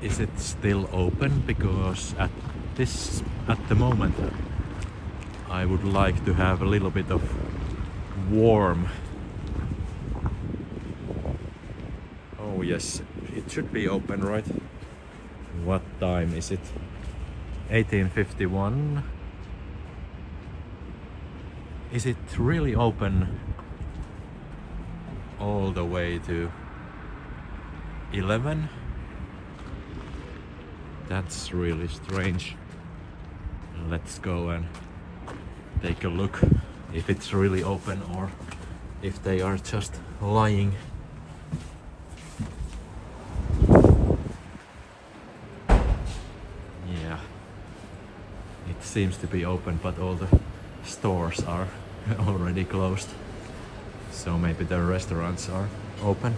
Is it still open? Because at the moment I would like to have a little bit of warm. Oh yes, it should be open, right? What time is it? 18:51. Is it really open all the way to 11? That's really strange. Let's go and take a look if it's really open or if they are just lying. Yeah, it seems to be open, but all the stores are already closed. So maybe the restaurants are open.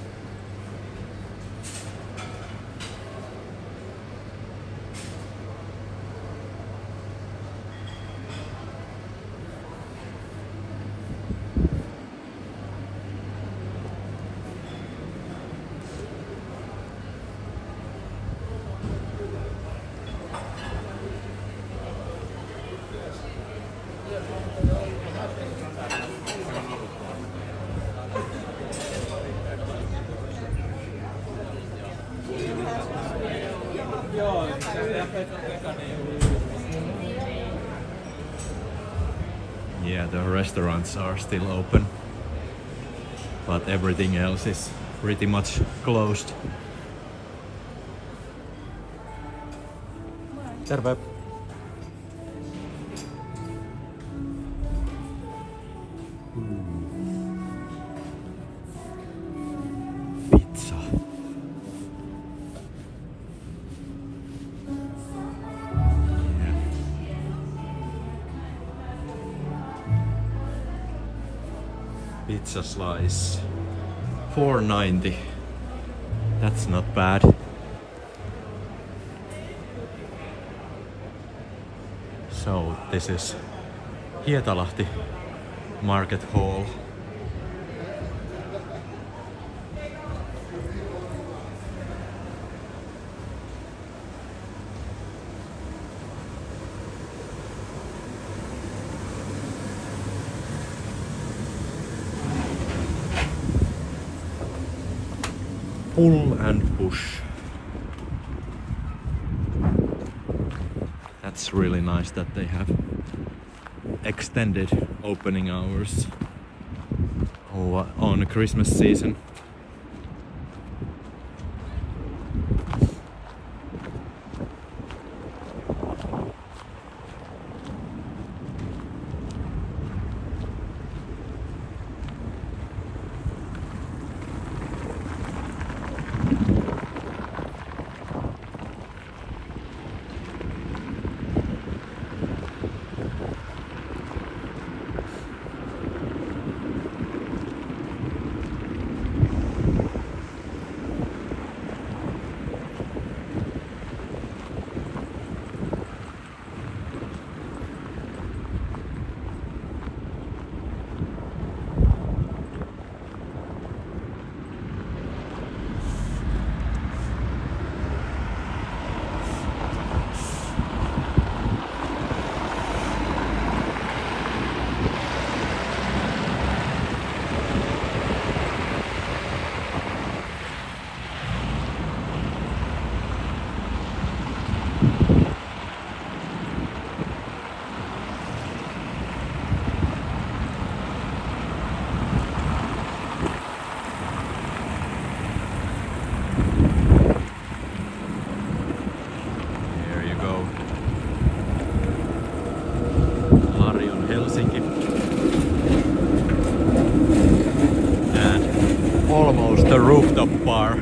Yeah, the restaurants are still open, but everything else is pretty much closed. Terve! Pizza. Yeah. Pizza slice. $4.90. That's not bad. So this is Hietalahti Market Hall. Pull and push. That's really nice that they have extended opening hours on Christmas season. Helsinki. And almost a rooftop bar.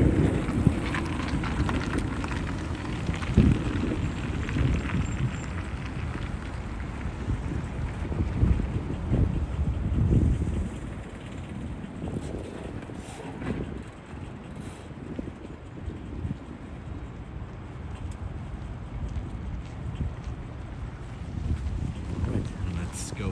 Go.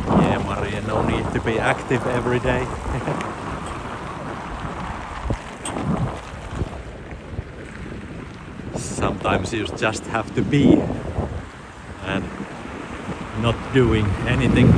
Yeah, Maria, no need to be active every day. Sometimes you just have to be and not doing anything.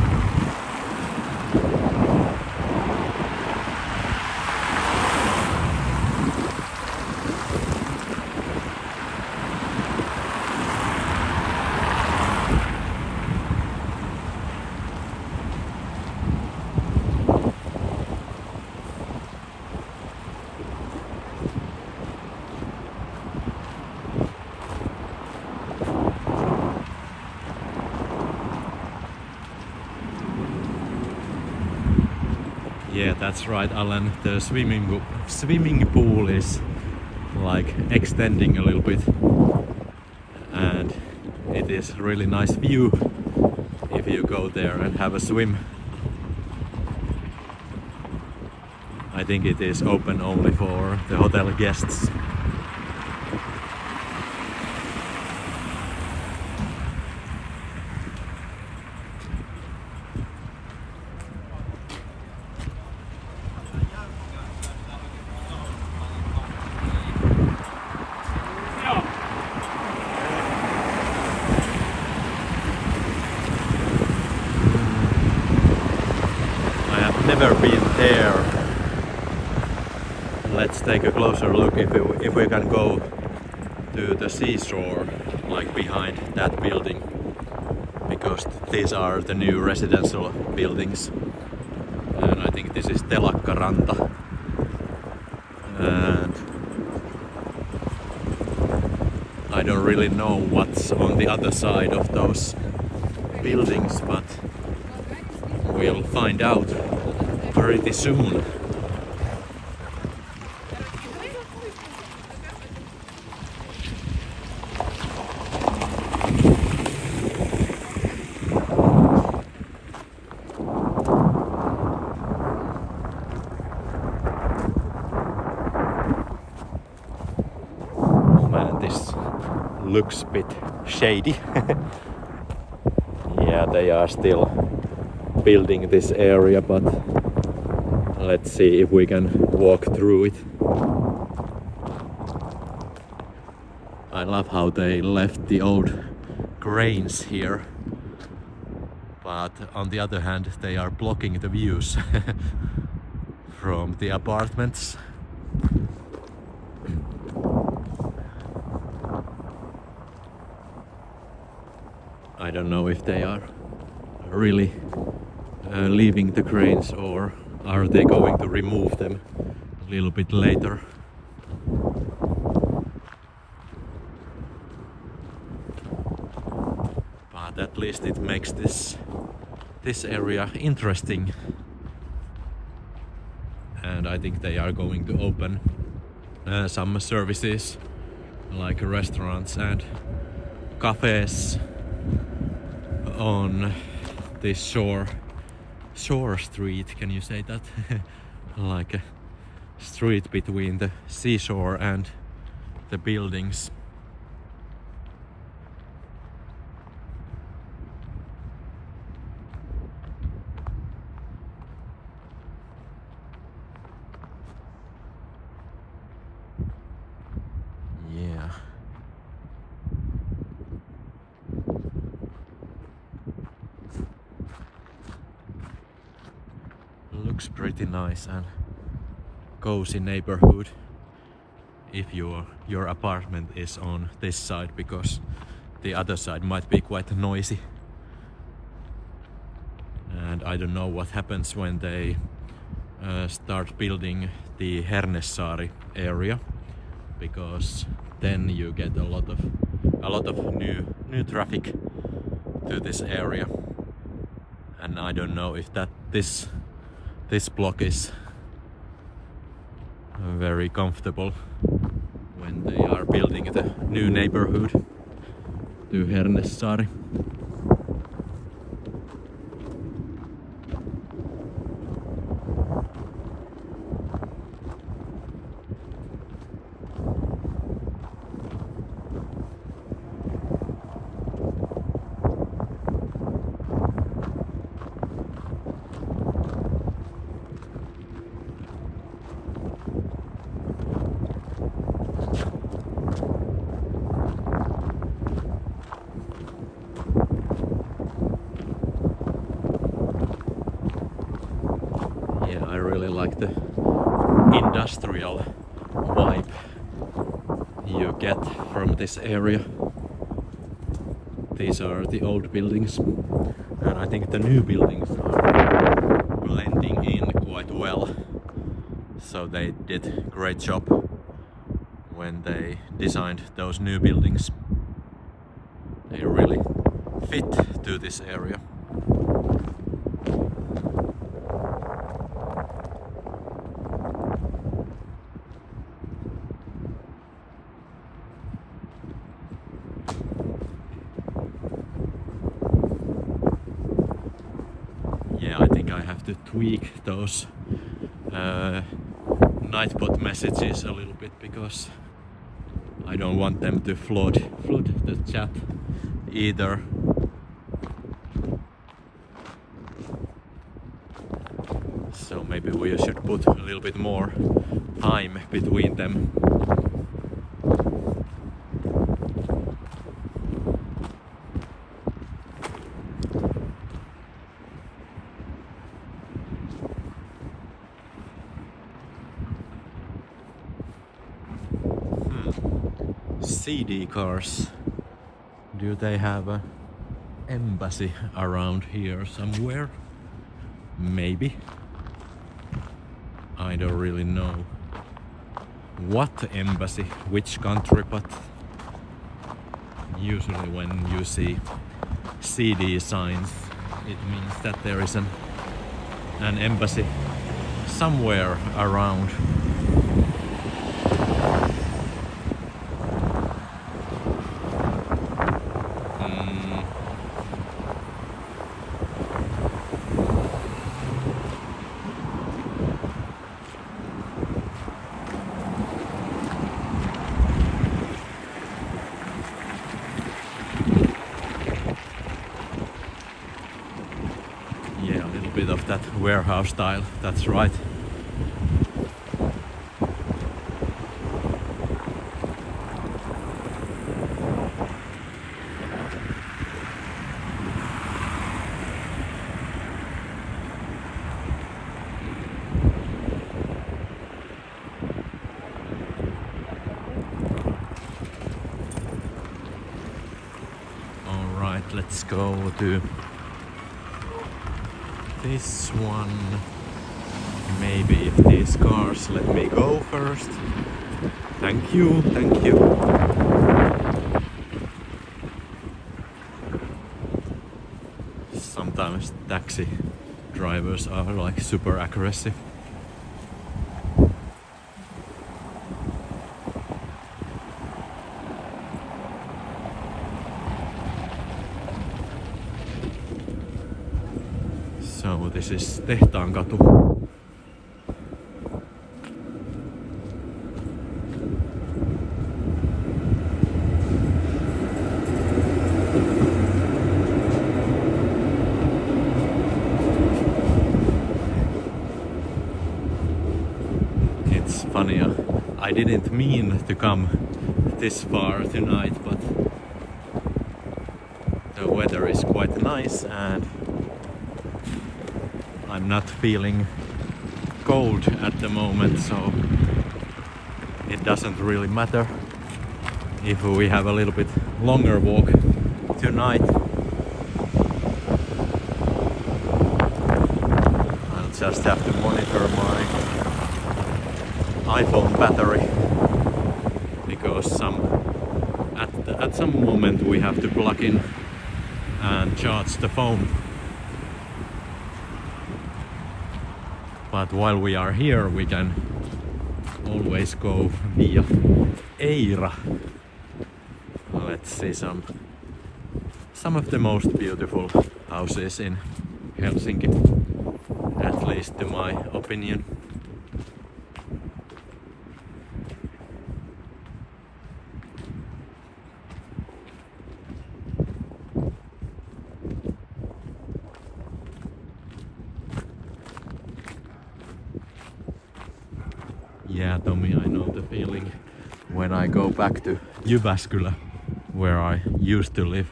Yeah, that's right, Alan. The swimming pool is like extending a little bit, and it is really nice view if you go there and have a swim. I think it is open only for the hotel guests. never been there. Let's take a closer look if we can go to the seashore, like behind that building, because these are the new residential buildings. And I think this is Telakkaranta. And I don't really know what's on the other side of those buildings, but we'll find out pretty soon. Looks a bit shady. Yeah, they are still building this area, but let's see if we can walk through it. I love how they left the old cranes here, but on the other hand they are blocking the views from the apartments. I don't know if they are really leaving the cranes, or are they going to remove them a little bit later. But at least it makes this area interesting. And I think they are going to open some services like restaurants and cafes on this shore street, can you say that? Like a street between the seashore and the buildings. Yeah. Looks pretty nice and cozy neighborhood if your apartment is on this side, because the other side might be quite noisy. And I don't know what happens when they start building the Hernesaari area, because then you get a lot of new traffic to this area. And I don't know if this block is very comfortable when they are building the new neighborhood to Hernesaari. I really like the industrial vibe you get from this area. These are the old buildings, and I think the new buildings are blending in quite well. So they did a great job when they designed those new buildings. They really fit to this area. Yeah, I think I have to tweak those Nightbot messages a little bit, because I don't want them to flood the chat either. So maybe we should put a little bit more time between them. CD cars. Do they have a embassy around here somewhere? Maybe. I don't really know what embassy, which country, but usually when you see CD signs, it means that there is an embassy somewhere around. Bit of that warehouse style, that's right. All right, let's go to this one. Maybe if these cars let me go first. Thank you, thank you. Sometimes taxi drivers are like super aggressive. So this is Tehtaankatu. It's funny, I didn't mean to come this far tonight, but the weather is quite nice and I'm not feeling cold at the moment, so it doesn't really matter if we have a little bit longer walk tonight. I'll just have to monitor my iPhone battery because at some moment we have to plug in and charge the phone. But while we are here, we can always go via Eira. Let's see some of the most beautiful houses in Helsinki, at least to my opinion. Yeah, Tommy, I know the feeling. When I go back to Jyväskylä, where I used to live,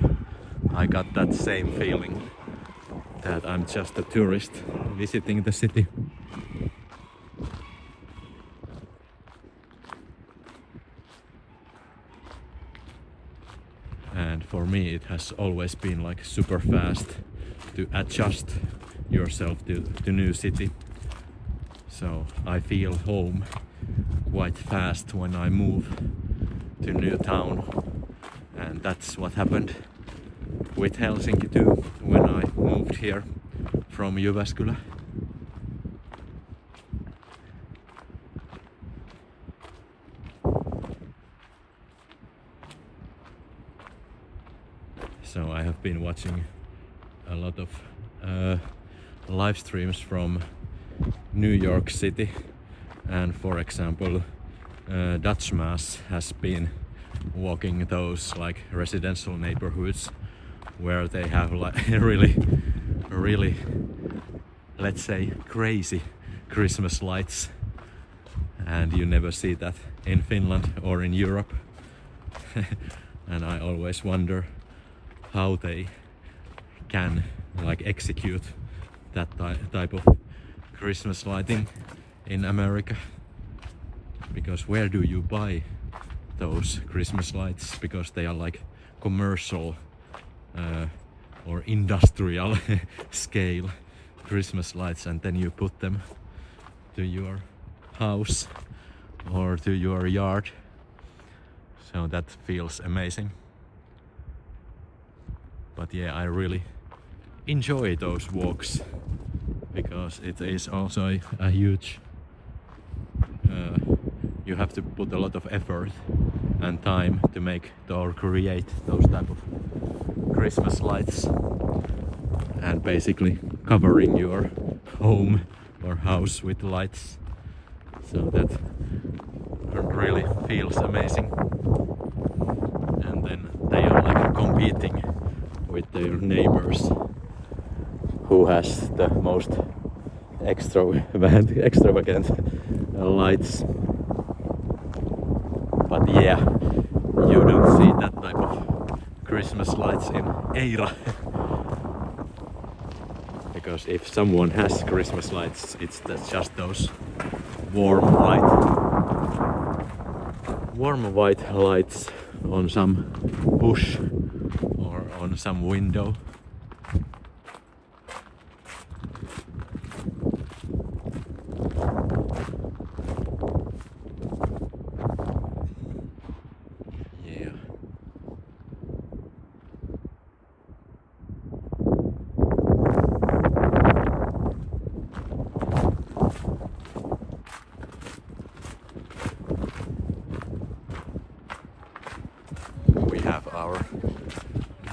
I got that same feeling that I'm just a tourist visiting the city. And for me, it has always been like super fast to adjust yourself to new city. So I feel home quite fast when I move to new town, and that's what happened with Helsinki too when I moved here from Jyväskylä. So I have been watching a lot of live streams from New York City, and for example Dutch Mass has been walking those like residential neighborhoods where they have like really let's say crazy Christmas lights, and you never see that in Finland or in Europe. And I always wonder how they can like execute that type of Christmas lighting in America, because where do you buy those Christmas lights because they are like commercial or industrial scale Christmas lights, and then you put them to your house or to your yard. So that feels amazing. But yeah, I really enjoy those walks because it is also a huge you have to put a lot of effort and time to make or create those type of Christmas lights, and basically covering your home or house with lights. So that really feels amazing. And then they are like competing with their neighbors who has the most extravagant lights. But yeah, you don't see that type of Christmas lights in Eira. Because if someone has Christmas lights, it's just those warm white lights on some bush or on some window. Our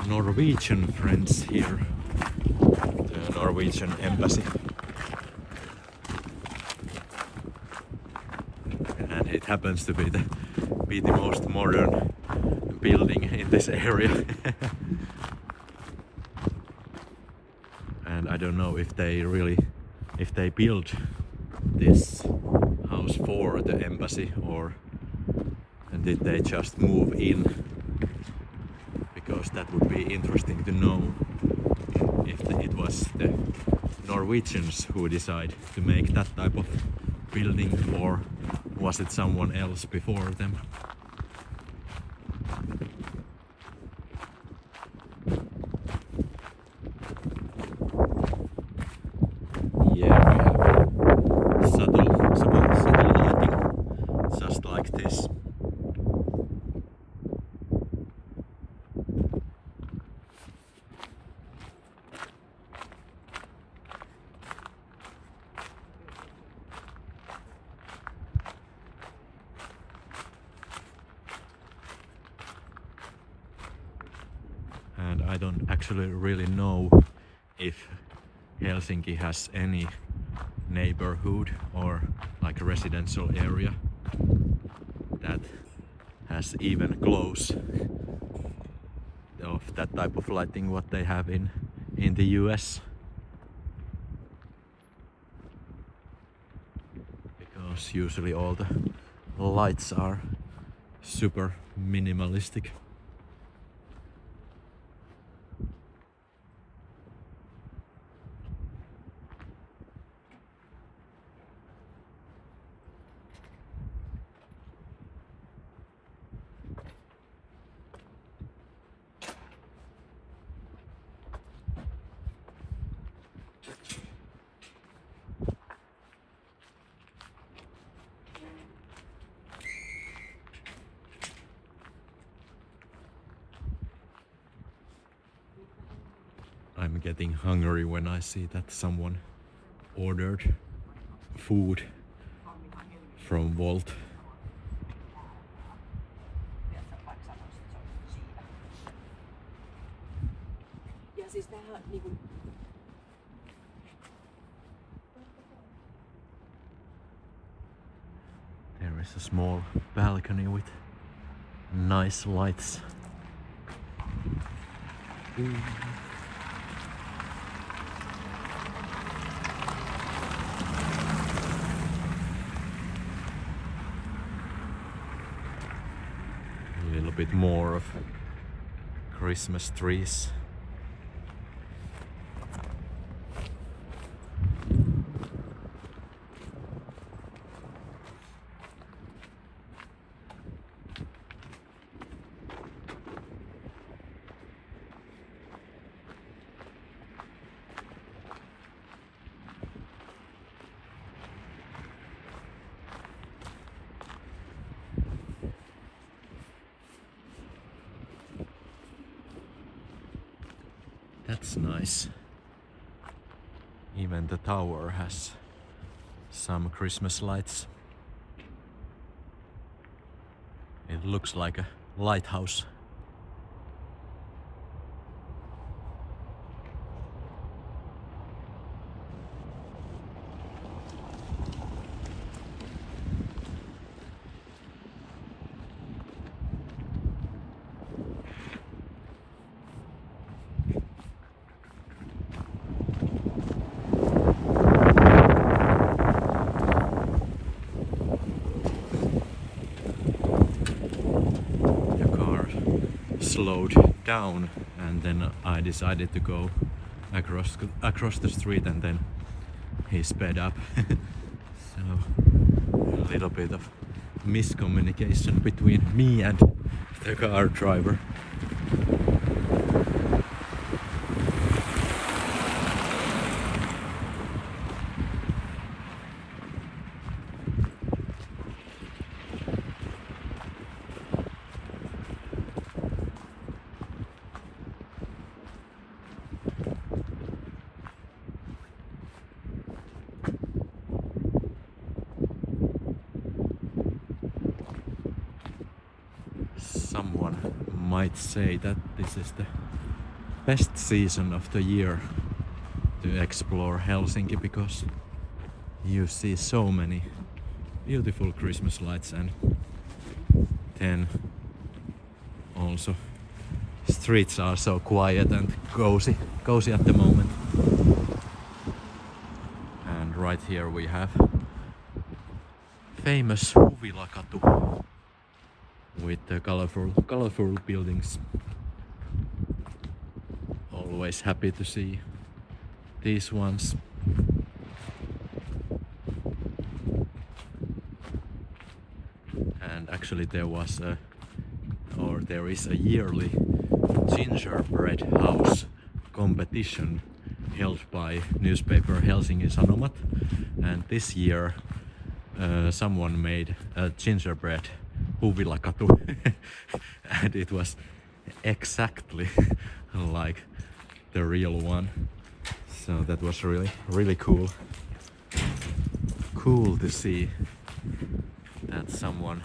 Norwegian friends here, the Norwegian embassy, and it happens to be the most modern building in this area. And I don't know if they built this house for the embassy or did they just move in. Because that would be interesting to know if it was the Norwegians who decided to make that type of building, or was it someone else before them. Yeah, we have subtle lighting just like this. And I don't actually really know if Helsinki has any neighborhood or like a residential area that has even close of that type of lighting what they have in the US. Because usually all the lights are super minimalistic. I'm getting hungry when I see that someone ordered food from Wolt. There is a small balcony with nice lights. A little bit more of Christmas trees. That's nice. Even the tower has some Christmas lights. It looks like a lighthouse. Slowed down, and then I decided to go across the street, and then he sped up. So a little bit of miscommunication between me and the car driver. Someone might say that this is the best season of the year to explore Helsinki, because you see so many beautiful Christmas lights, and then also streets are so quiet and cozy at the moment. And right here we have famous Huvilakatu with the colorful buildings. Always happy to see these ones. And actually there is a yearly gingerbread house competition held by newspaper Helsingin Sanomat, and this year someone made a gingerbread Huvilakatu and it was exactly like the real one, so that was really cool to see that someone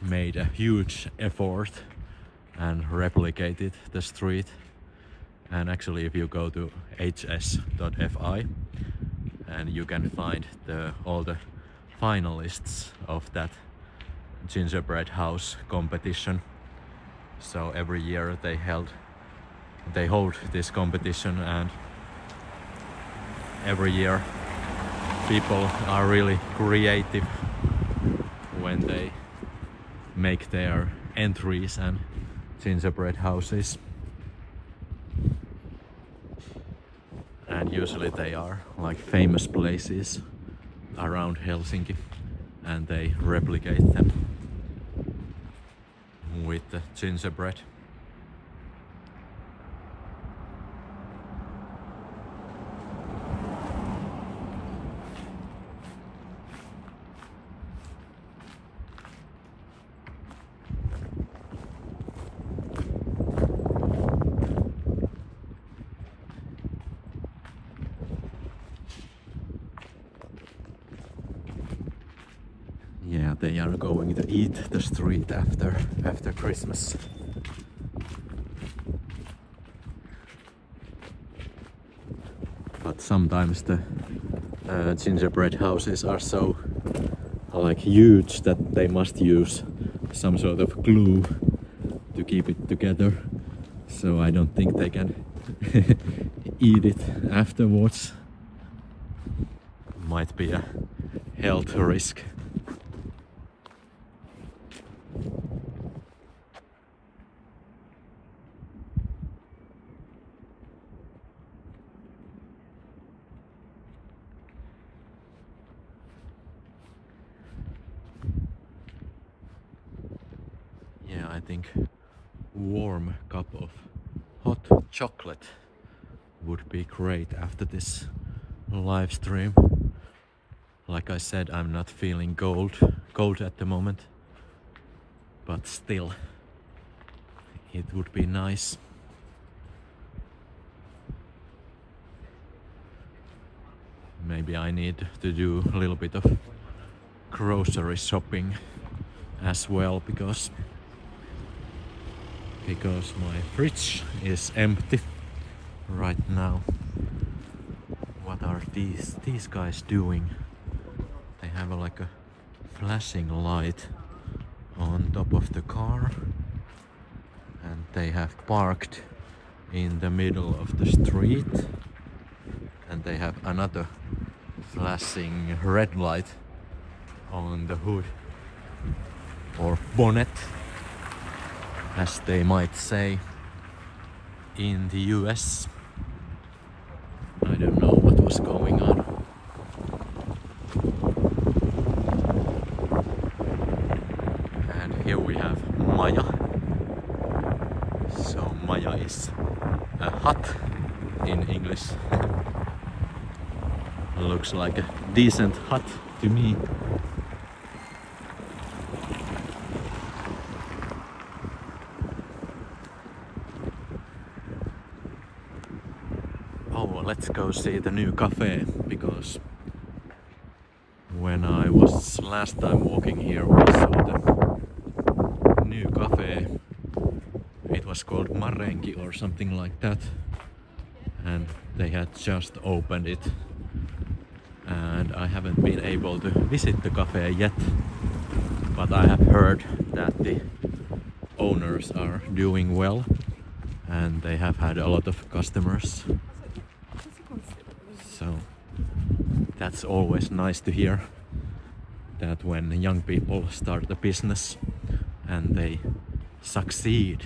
made a huge effort and replicated the street. And actually if you go to hs.fi, and you can find all the finalists of that gingerbread house competition. So every year they hold this competition, and every year people are really creative when they make their entries and gingerbread houses. And usually they are like famous places around Helsinki, and they replicate them with the gingerbread. Yeah, they are going to eat the street after Christmas. But sometimes the gingerbread houses are so like huge that they must use some sort of glue to keep it together. So I don't think they can eat it afterwards. Might be a health risk. Yeah, I think warm cup of hot chocolate would be great after this live stream. Like I said, I'm not feeling cold at the moment, but still it would be nice. maybe I need to do a little bit of grocery shopping as well, because my fridge is empty right now. What are these guys doing? They have like a flashing light on top of the car, and they have parked in the middle of the street, and they have another flashing red light on the hood, or bonnet as they might say in the US. I don't know what was going on. And here we have Maya. So Maya is a hut in English. Looks like a decent hut to me. Oh, let's go see the new cafe, because when I was last time walking here we saw the new cafe. It was called Marenki or something like that, and they had just opened it, and I haven't been able to visit the cafe yet, but I have heard that the owners are doing well and they have had a lot of customers, so that's always nice to hear, that when young people start a business and they succeed.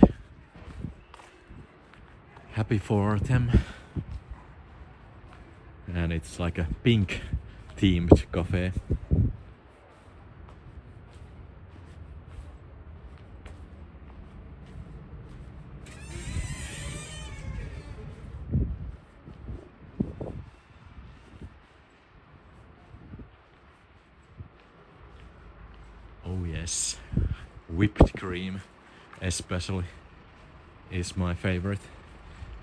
Happy for them. And it's like a pink themed cafe. Oh yes, whipped cream especially is my favorite,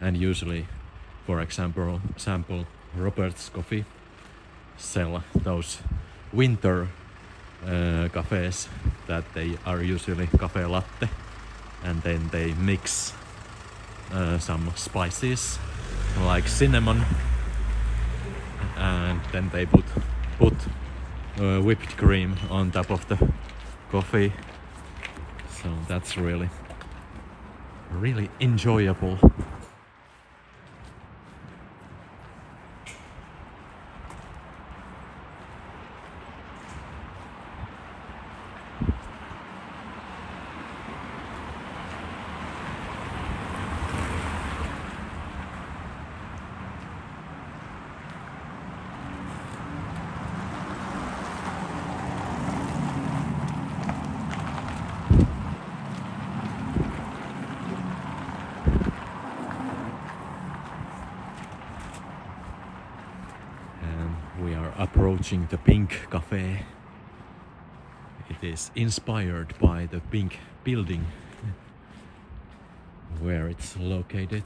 and usually, for example, Robert's Coffee sell those winter cafes that they are usually cafe latte, and then they mix some spices like cinnamon, and then they put whipped cream on top of the coffee. So that's really enjoyable. Approaching the pink cafe. It is inspired by the pink building where it's located.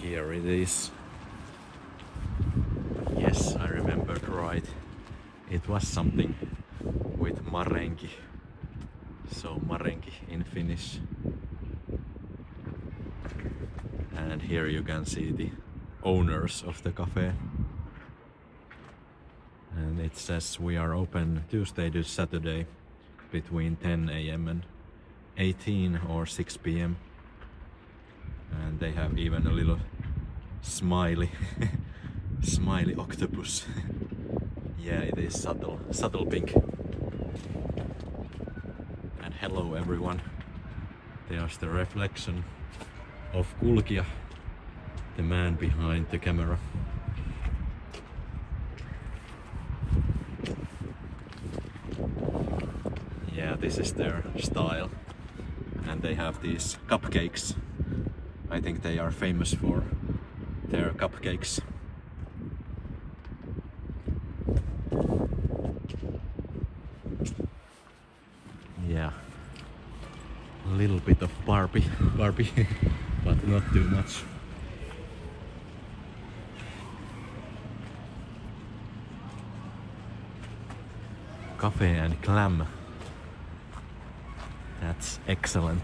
Here it is. Yes, I remembered right. It was something with Marenki. So Marenki in Finnish. And here you can see the owners of the cafe. And it says we are open Tuesday to Saturday between 10 AM and 18 or 6 PM. And they have even a little smiley smiley octopus. Yeah, it is subtle pink. And hello everyone. There's the reflection of Kulkija, the man behind the camera. Yeah, this is their style. And they have these cupcakes. I think they are famous for their cupcakes. Yeah, a little bit of Barbie, but not too much. Cafe and clam. That's excellent.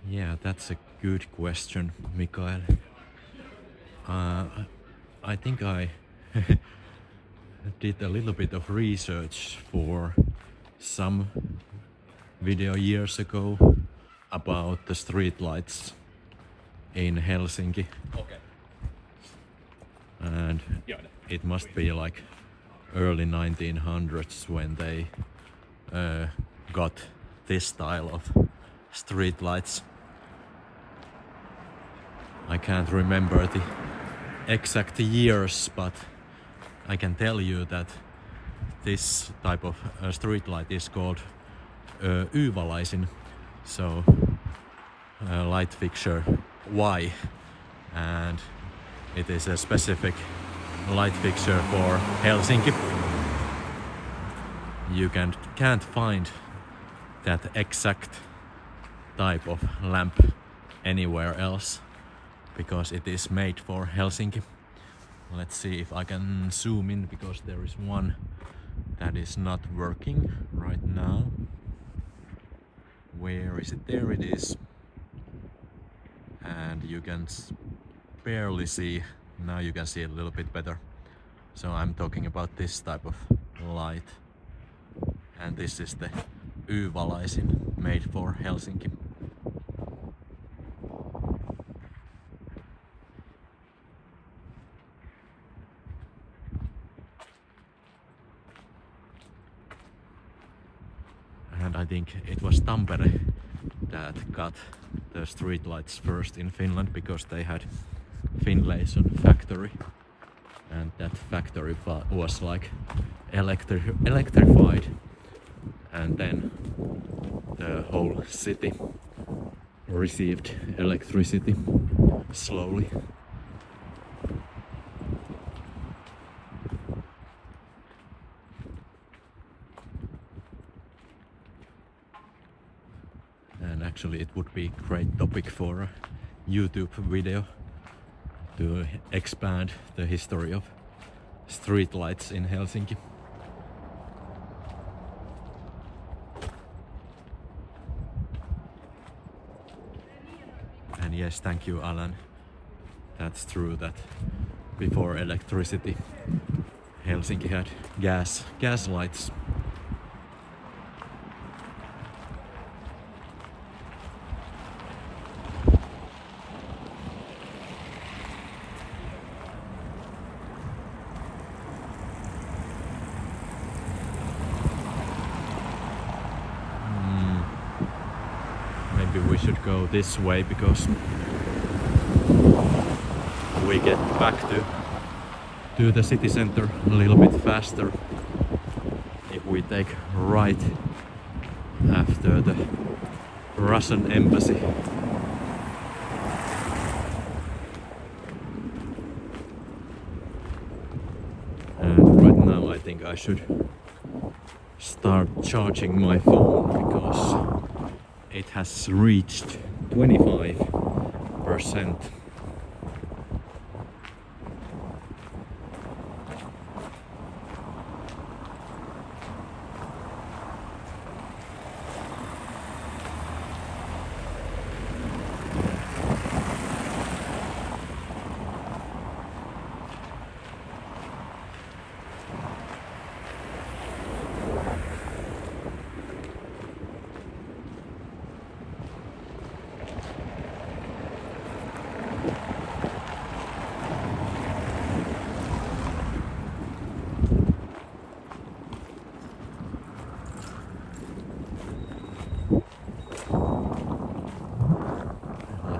Yeah, that's a good question, Mikael. I think I did a little bit of research for some video years ago about the streetlights in Helsinki. Okay. And it must be like early 1900s when they got this style of streetlights. I can't remember the exact years, but I can tell you that this type of streetlight is called Y-valaisin, so light fixture Y, and it is a specific light fixture for Helsinki. You can't find that exact type of lamp anywhere else because it is made for Helsinki. Let's see if I can zoom in, because there is one that is not working right now. Where is it? There it is. And you can barely see. Now you can see a little bit better. So I'm talking about this type of light. And this is the Y-valaisin, made for Helsinki. And I think it was Tampere that got the streetlights first in Finland, because they had Finlayson factory, and that factory was like electrified, and then the whole city received electricity slowly. And actually it would be a great topic for a YouTube video to expand the history of streetlights in Helsinki. And yes, thank you, Alan. That's true that before electricity, Helsinki had gas lights. Maybe we should go this way, because we get back to the city center a little bit faster if we take right after the Russian embassy. And right now I think I should start charging my phone, because it has reached 25 100%.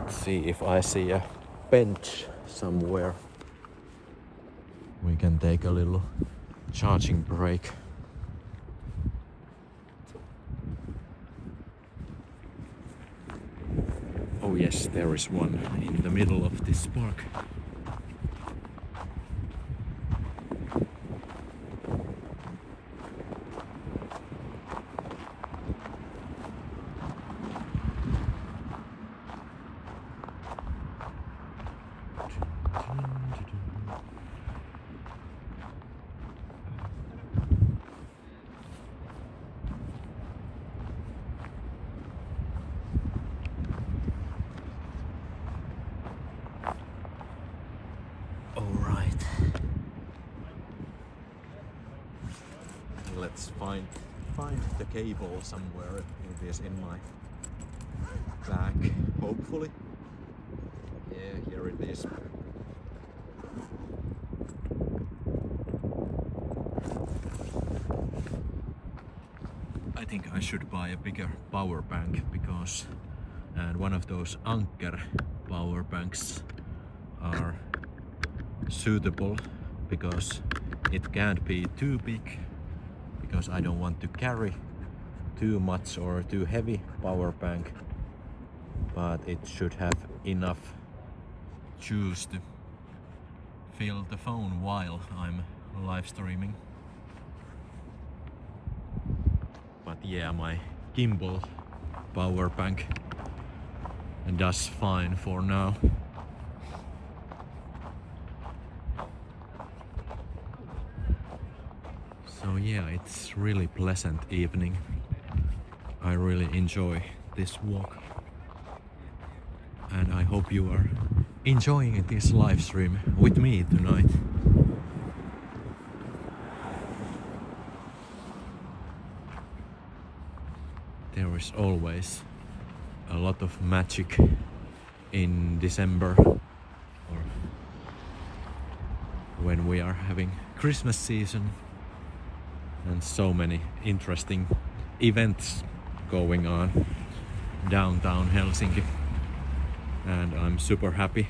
See if I see a bench somewhere. We can take a little charging break. Oh yes, there is one in the middle of this park. Let's find the cable somewhere. It is in my bag, hopefully. Yeah, here it is. I think I should buy a bigger power bank because one of those Anker power banks are suitable because it can't be too big, because I don't want to carry too much or too heavy power bank, but it should have enough juice to fill the phone while I'm live streaming. But yeah, my Gimbal power bank does fine for now. So yeah, it's really pleasant evening. I really enjoy this walk. And I hope you are enjoying this live stream with me tonight. There is always a lot of magic in December, or when we are having Christmas season, and so many interesting events going on downtown Helsinki, and I'm super happy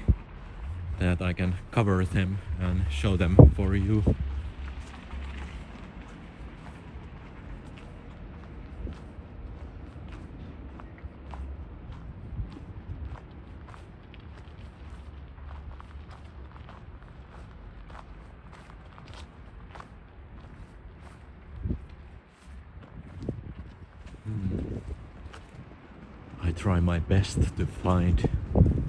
that I can cover them and show them for you. I try my best to find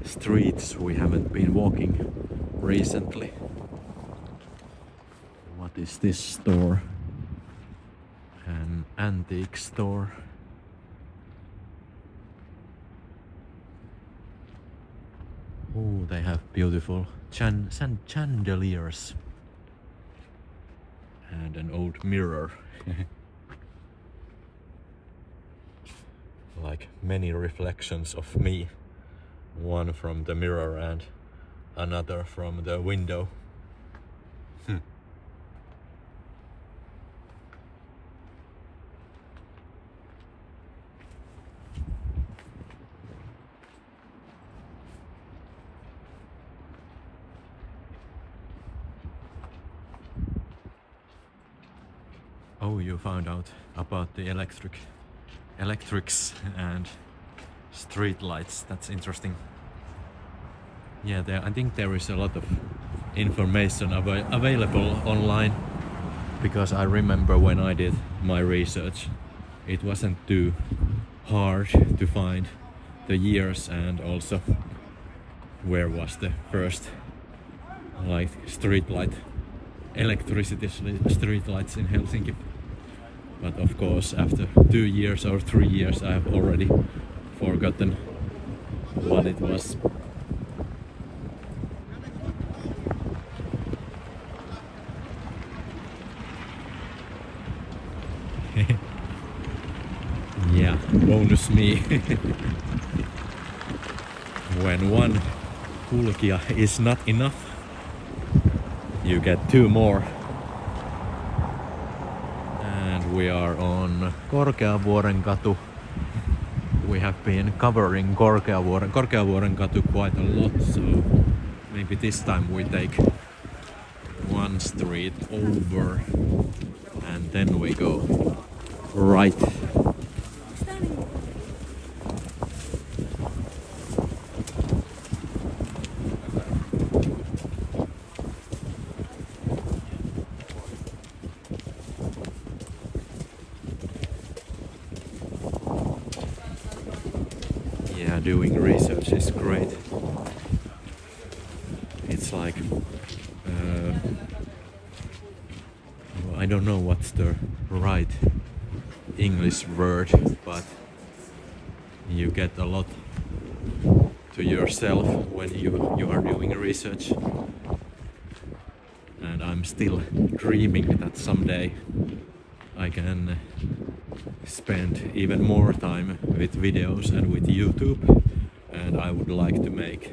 streets we haven't been walking recently. What is this store? An antique store. Oh, they have beautiful chandeliers and an old mirror. Like many reflections of me, one from the mirror and another from the window. Oh, you found out about the electrics and street lights. That's interesting. Yeah, I think there is a lot of information available online, because I remember when I did my research, it wasn't too hard to find the years and also where was the first like street light, electricity street lights in Helsinki. But of course after 2 years or 3 years I have already forgotten what it was. Yeah, bonus me. When one Kulkija is not enough, you get 2 more. And we are on Korkeavuoren katu. We have been covering Korkeavuoren katu quite a lot, so maybe this time we take one street over and then we go right. Yeah, doing research is great. It's like I don't know what's the right English word, but you get a lot to yourself when you are doing research. And I'm still dreaming that someday I can spend even more time with videos and with YouTube, and I would like to make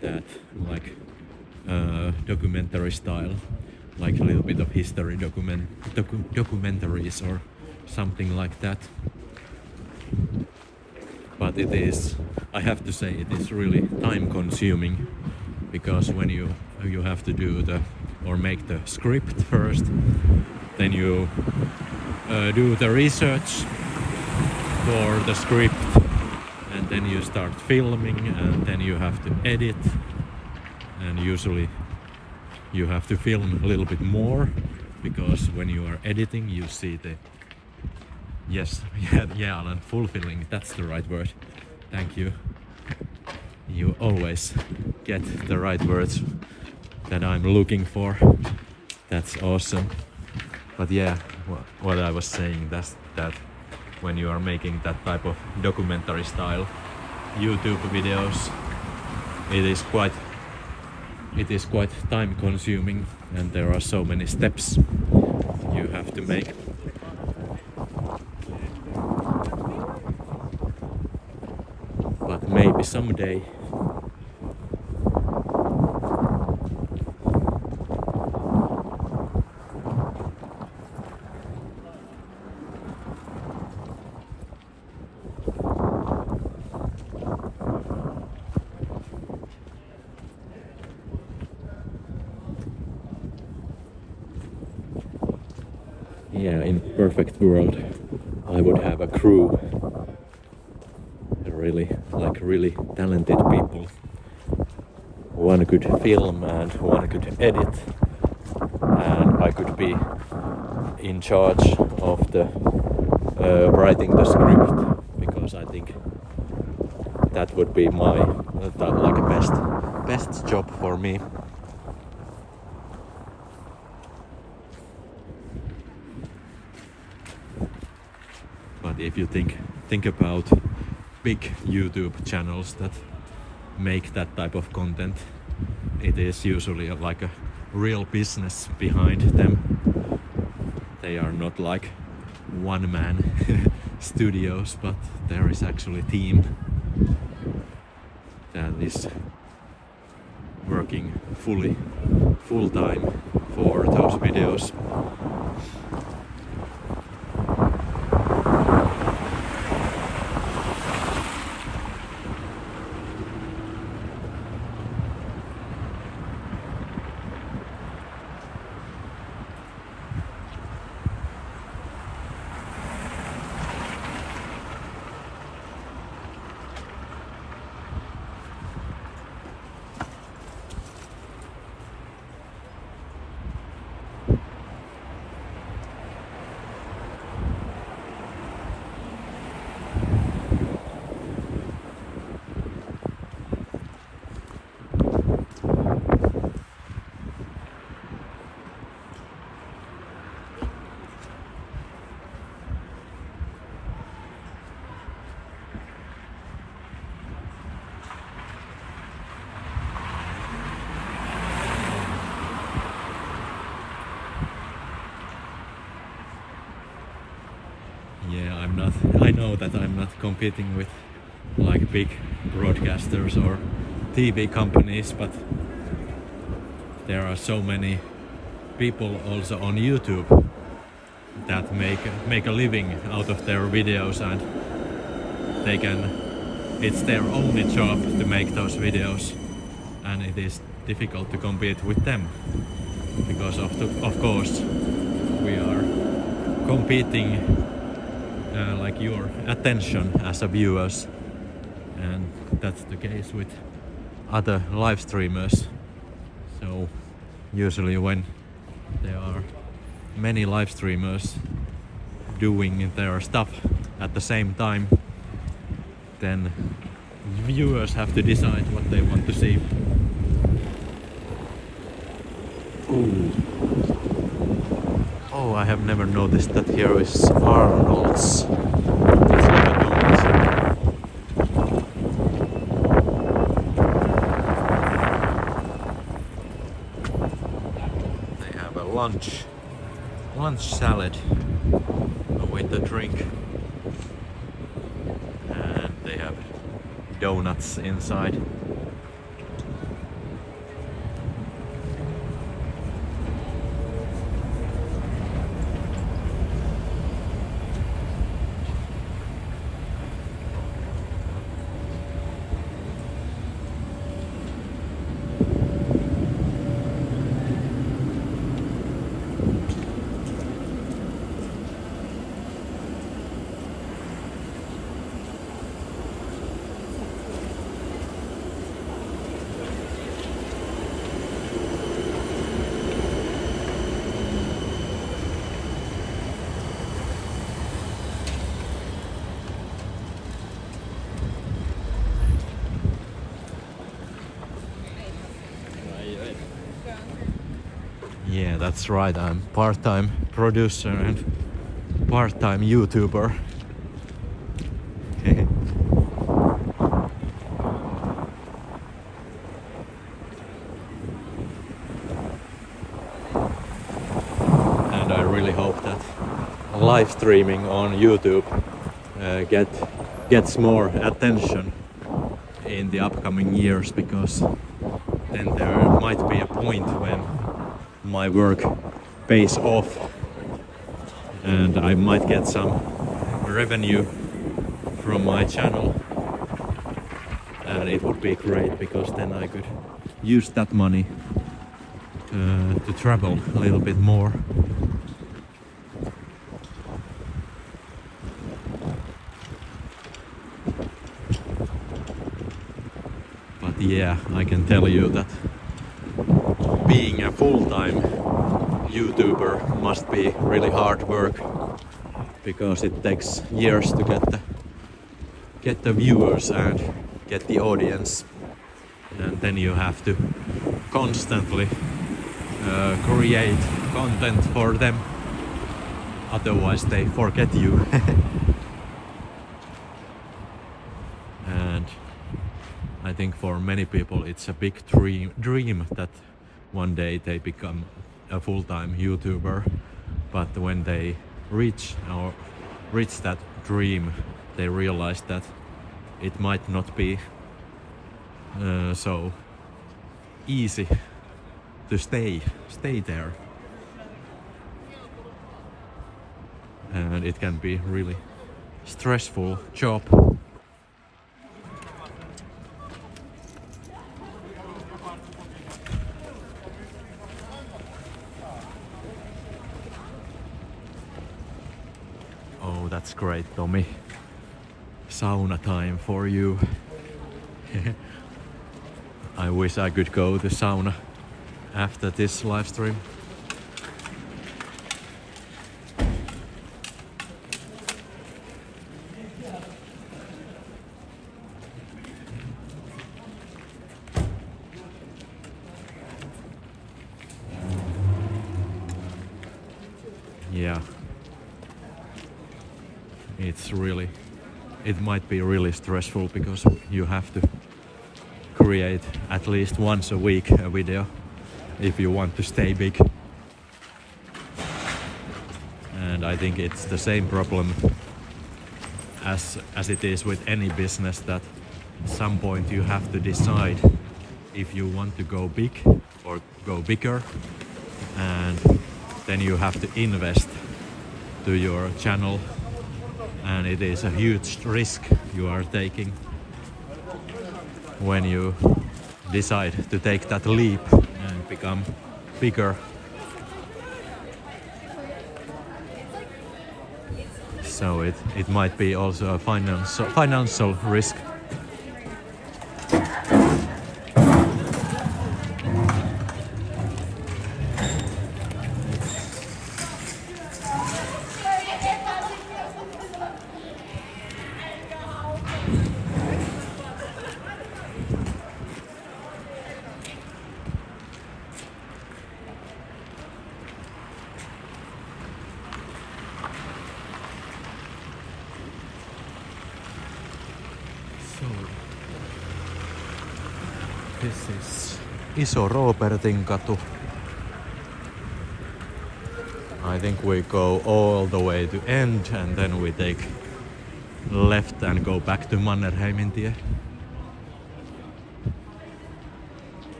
that like documentary style, like a little bit of history documentaries or something like that. But it is, I have to say, it is really time consuming, because when you have to do or make the script first, then you do the research for the script, and then you start filming, and then you have to edit, and usually you have to film a little bit more, because when you are editing you see the Alan, fulfilling, that's the right word, thank you. You always get the right words that I'm looking for. That's awesome. But yeah, what I was saying, that's that when you are making that type of documentary style YouTube videos, it is quite time consuming, and there are so many steps you have to make. But maybe someday. Yeah, in perfect world, I would have a crew, really talented people. One could film and one could edit, and I could be in charge of the writing the script, because I think that would be my like a best job for me. But if you think about big YouTube channels that make that type of content, it is usually like a real business behind them. They are not like one-man studios, but there is actually a team that is working full time for those videos. that I'm not competing with like big broadcasters or TV companies, but there are so many people also on YouTube that make a living out of their videos, and it's their only job to make those videos, and it is difficult to compete with them because of course we are competing like your attention as a viewers, and that's the case with other live streamers. So usually when there are many live streamers doing their stuff at the same time, then viewers have to decide what they want to see. Ooh. Oh, I have never noticed that here is Arnold's. It's like a donut. They have a lunch salad with a drink, and they have donuts inside. Yeah, that's right. I'm part-time producer and part-time YouTuber. And I really hope that live streaming on YouTube gets more attention in the upcoming years, because then there might be a point when my work pays off and I might get some revenue from my channel, and it would be great because then I could use that money to travel a little bit more. But yeah, I can tell you that being a full-time YouTuber must be really hard work, because it takes years to get the viewers and get the audience, and then you have to constantly create content for them, otherwise they forget you. And I think for many people it's a big dream that one day they become a full-time YouTuber, but when they reach that dream, they realize that it might not be so easy to stay there, and it can be really stressful job. Oh, that's great, Tommy. Sauna time for you. I wish I could go to sauna after this live stream. Yeah. It might be really stressful because you have to create at least once a week a video if you want to stay big. And I think it's the same problem as it is with any business, that at some point you have to decide if you want to go big or go bigger, and then you have to invest to your channel, and it is a huge risk you are taking when you decide to take that leap and become bigger. So it might be also a financial risk. This is Iso Robertin katu. I think we go all the way to end and then we take left and go back to Mannerheimin tie.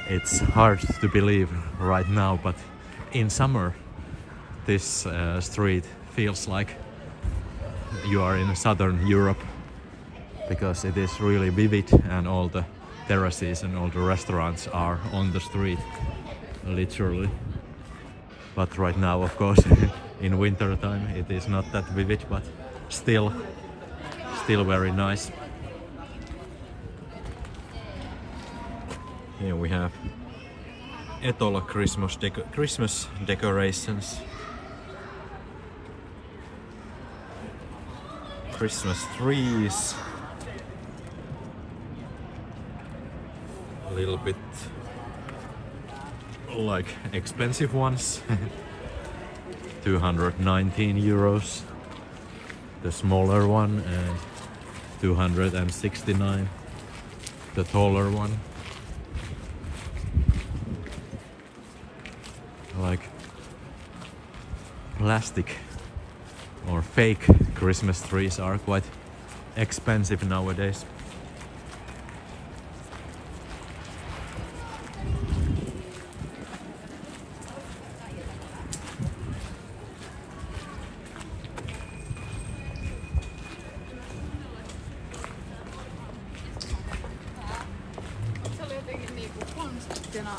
It's hard to believe right now, but in summer this street feels like you are in southern Europe, because it is really vivid and all the terraces and all the restaurants are on the street, literally. But right now, of course, in winter time it is not that vivid, but still very nice. Here we have Etola Christmas decorations, Christmas trees, a little bit like expensive ones, 219 euros, the smaller one, and 269, the taller one. Like plastic or fake Christmas trees are quite expensive nowadays. Se oli jotenkin niinku konseptina.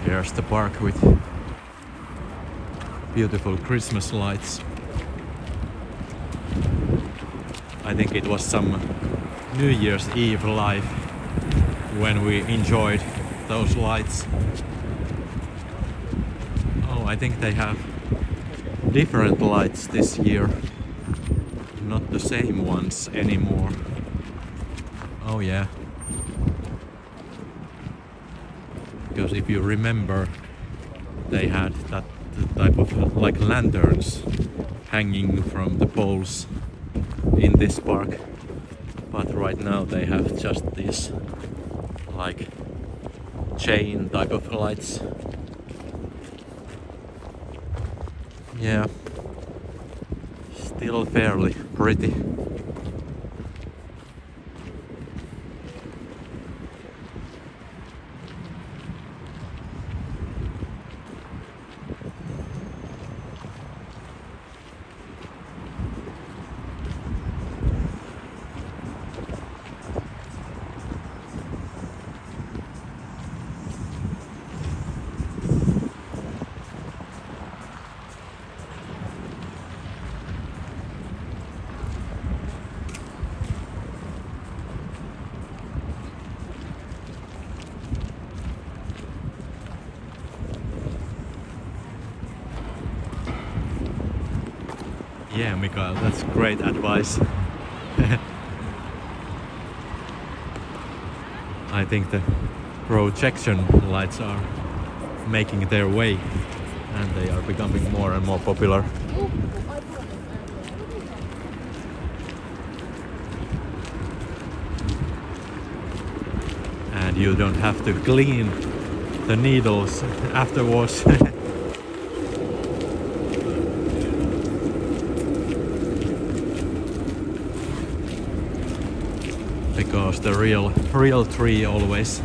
Here's the park with beautiful Christmas lights. I think it was some New Year's Eve live when we enjoyed those lights. Oh, I think they have different lights this year, not the same ones anymore. Oh yeah. Because if you remember, they had that type of like lanterns hanging from the poles in this park, but right now they have just these like chain type of lights. Yeah, still fairly pretty. Yeah, Mikael, that's great advice. I think the projection lights are making their way and they are becoming more and more popular. And you don't have to clean the needles afterwards. Because the real tree always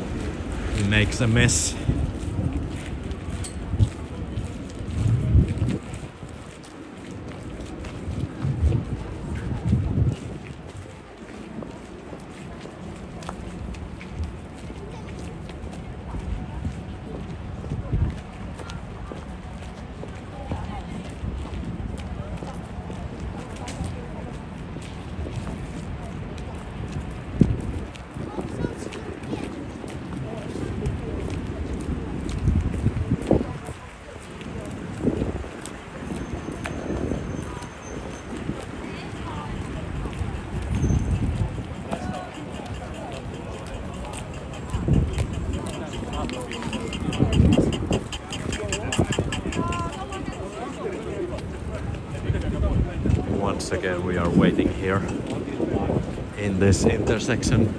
makes a mess. Once again we are waiting here in this intersection.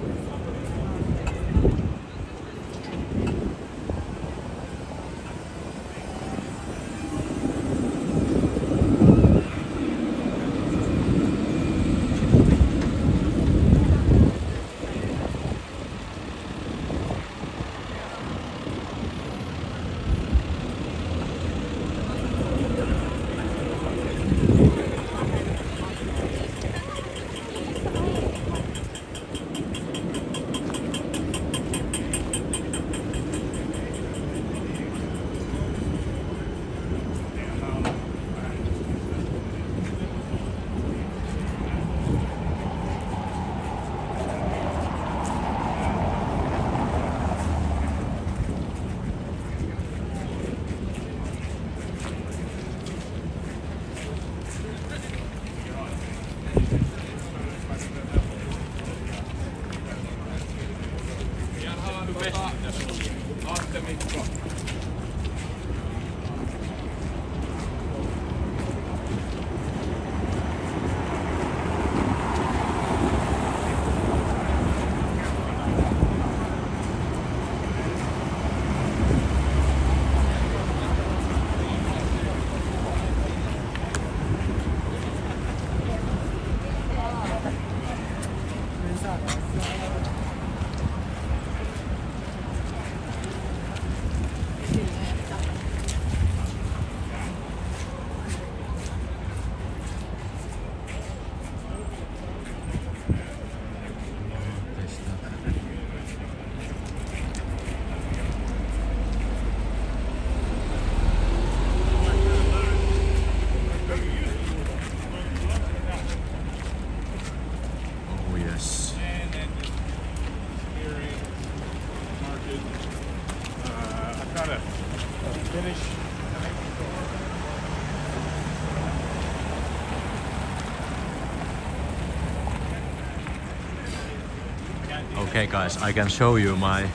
Okay guys, I can show you my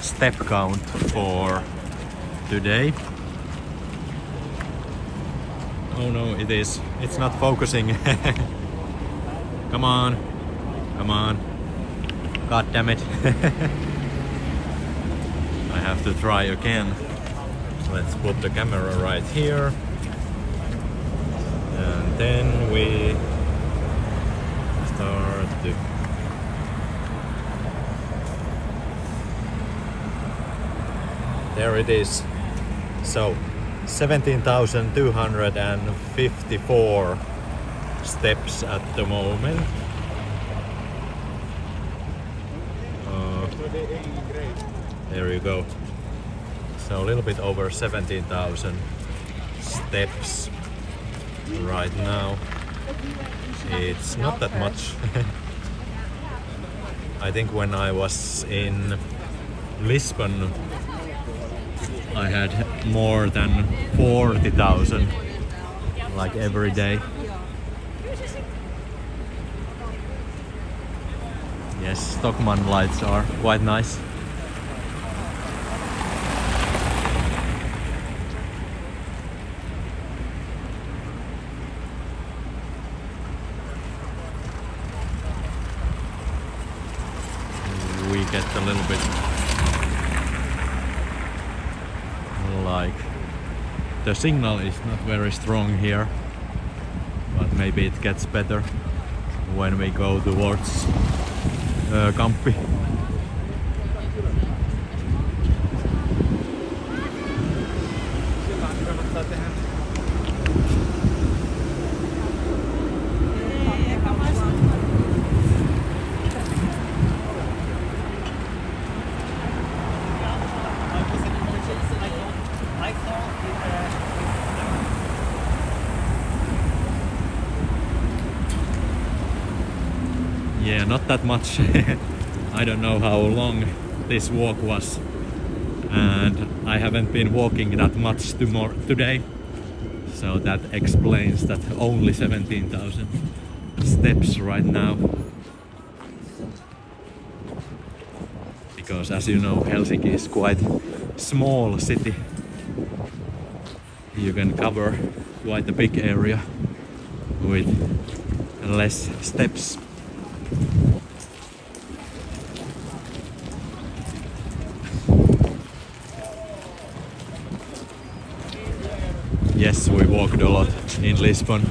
step count for today. Oh no, it's not focusing. Come on, come on. God damn it. I have to try again. Let's put the camera right here. And then we start to... There it is. So 17,254 steps at the moment. There you go. So a little bit over 17,000 steps right now. It's not that much. I think when I was in Lisbon I had more than 40,000 like every day. Yes, Stockmann lights are quite nice. We get a little bit like the signal is not very strong here, but maybe it gets better when we go towards Kamppi. Yeah, not that much. I don't know how long this walk was, and I haven't been walking that much today, so that explains that only 17,000 steps right now. Because as you know, Helsinki is quite small city. You can cover quite a big area with less steps. Yes, we walked a lot in Lisbon.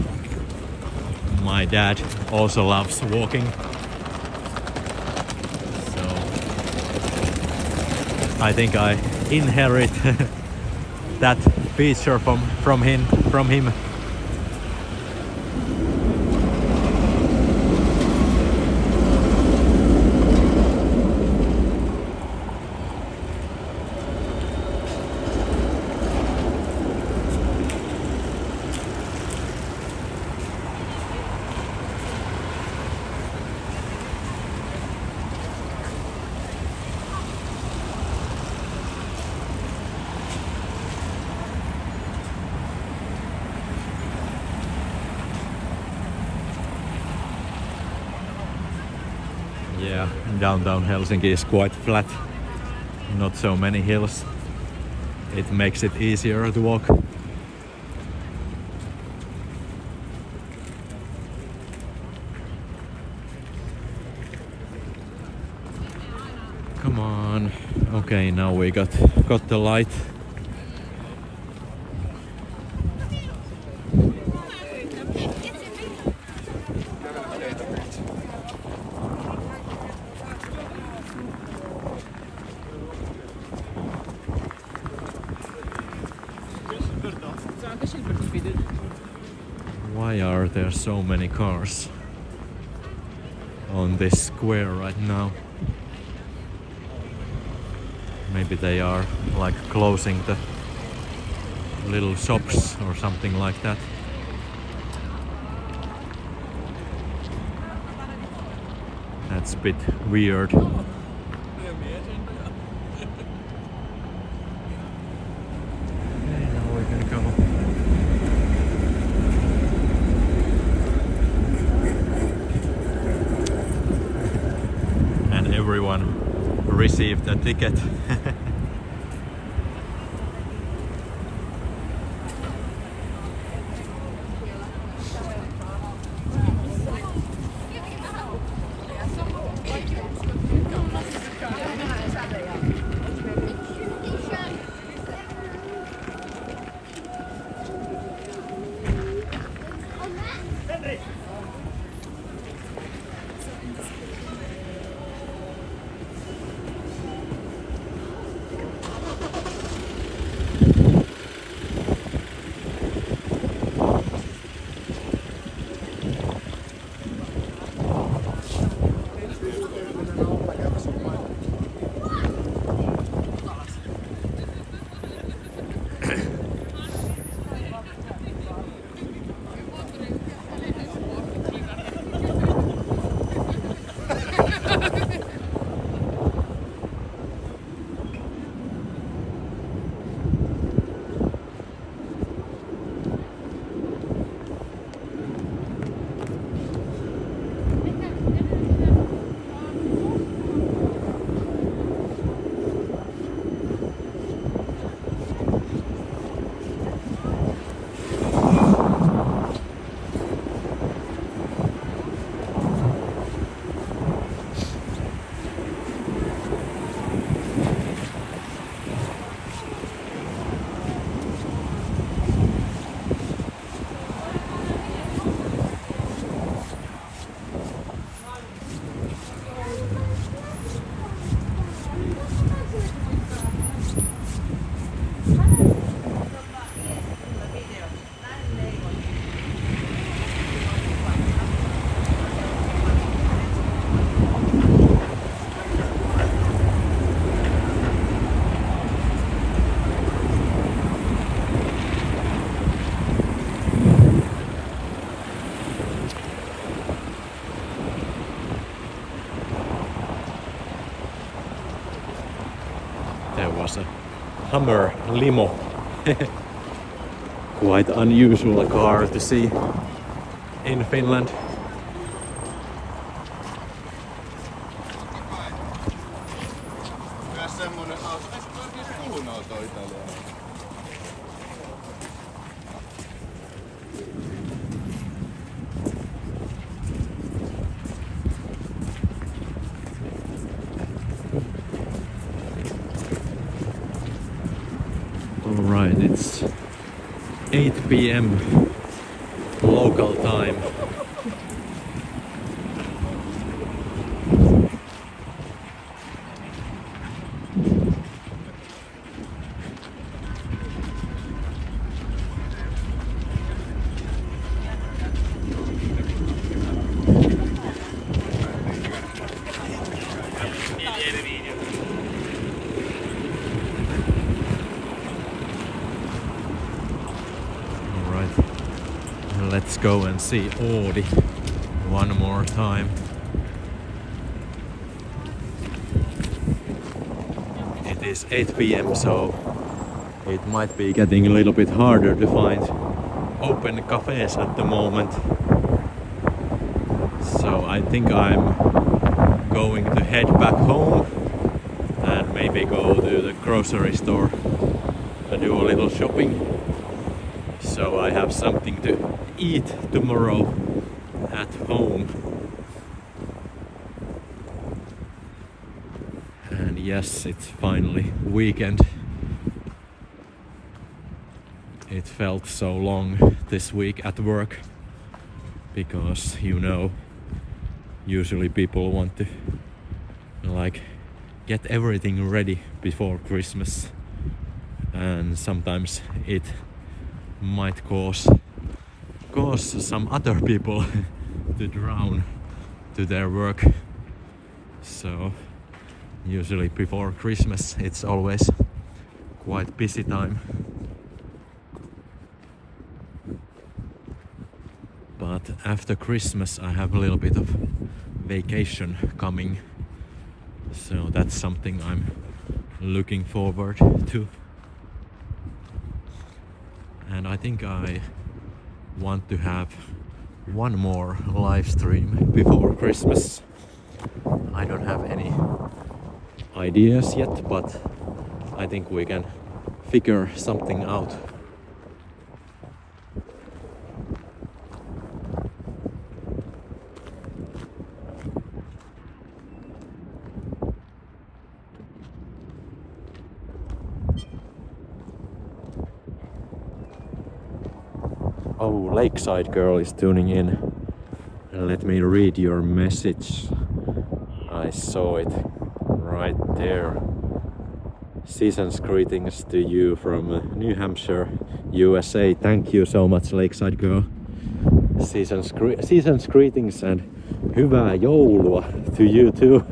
My dad also loves walking. So I think I inherit that feature from him. Yeah, downtown Helsinki is quite flat, not so many hills. It makes it easier to walk. Come on. Okay, now we got the light. Why are there so many cars on this square right now? Maybe they are like closing the little shops or something like that. That's a bit weird. Okay, now we're gonna go. And everyone received a ticket. Hummer limo. Quite unusual car to see in Finland. Alright, it's 8 p.m. local time. Let's go and see Oodi one more time. It is 8 p.m. so it might be getting a little bit harder to find open cafes at the moment. So I think I'm going to head back home and maybe go to the grocery store and do a little shopping. So I have something to eat tomorrow at home. And yes, it's finally weekend. It felt so long this week at work because, you know, usually people want to like get everything ready before Christmas, and sometimes it might cause some other people to drown to their work. So usually before Christmas it's always quite busy time. But after Christmas I have a little bit of vacation coming, so that's something I'm looking forward to. And I think I want to have one more live stream before Christmas. I don't have any ideas yet, but I think we can figure something out. Oh, Lakeside Girl is tuning in. Let me read your message. I saw it right there. Season's greetings to you from New Hampshire, USA. Thank you so much, Lakeside Girl. Season's greetings and hyvää joulua to you too.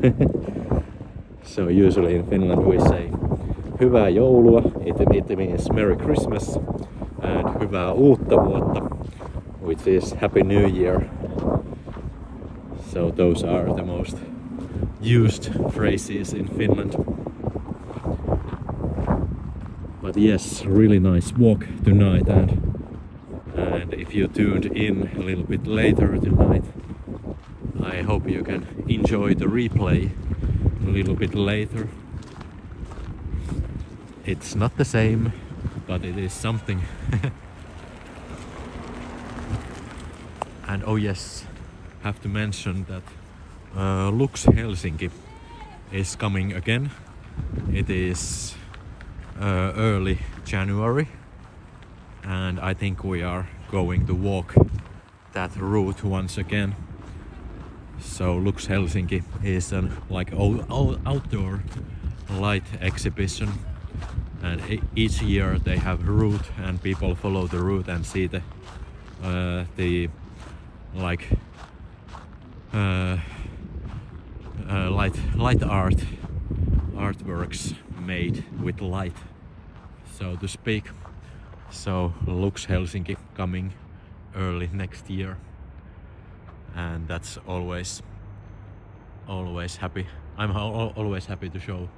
So usually in Finland we say hyvää joulua. It means Merry Christmas. And hyvää uutta vuotta, which is Happy New Year. So those are the most used phrases in Finland. But yes, really nice walk tonight, and if you tuned in a little bit later tonight, I hope you can enjoy the replay a little bit later. It's not the same, but it is something. And oh yes, have to mention that Lux Helsinki is coming again. It is early January, and I think we are going to walk that route once again. So Lux Helsinki is an like outdoor light exhibition, and each year they have a route and people follow the route and see the like light artworks made with light, so to speak. So Lux Helsinki coming early next year, and that's always happy. I'm always happy to show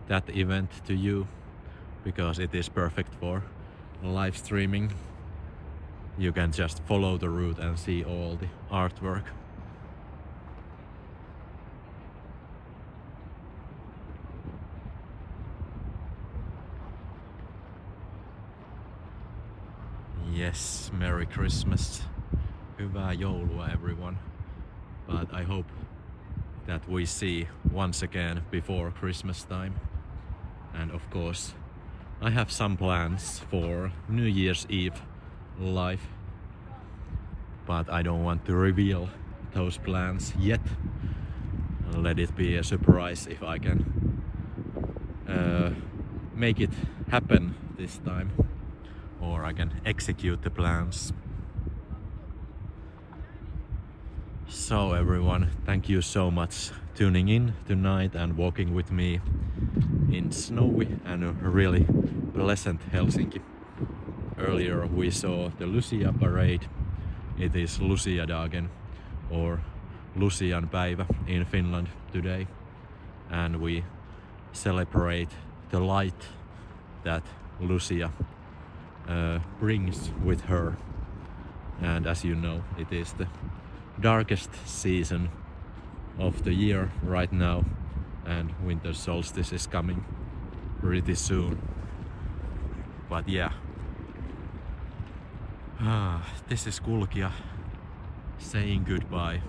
that event to you. because it is perfect for live streaming. You can just follow the route and see all the artwork. Yes, Merry Christmas. Hyvää joulua everyone. But I hope that we see once again before Christmas time. And of course, I have some plans for New Year's Eve live. But I don't want to reveal those plans yet. Let it be a surprise if I can make it happen this time. Or I can execute the plans. So everyone, thank you so much tuning in tonight and walking with me in snowy and really pleasant Helsinki. Earlier we saw the Lucia parade. It is Lucia dagen or Lucian päivä in Finland today, and we celebrate the light that Lucia brings with her. And as you know, it is the darkest season of the year right now, and winter solstice is coming pretty soon. But yeah, this is Kulkija saying goodbye,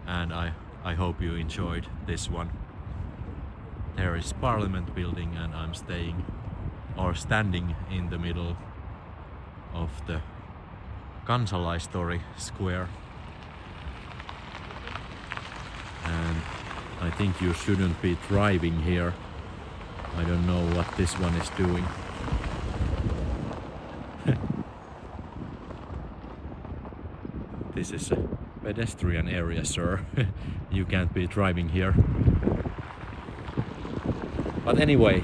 and I hope you enjoyed this one. There is Parliament building and I'm standing in the middle of the Kansalaistori square, and I think you shouldn't be driving here. I don't know what this one is doing. This is a pedestrian area, sir. You can't be driving here. But anyway,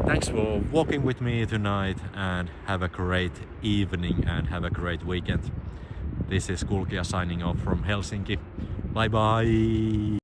thanks for walking with me tonight, and have a great evening and have a great weekend. This is Kulkija signing off from Helsinki. Bye bye!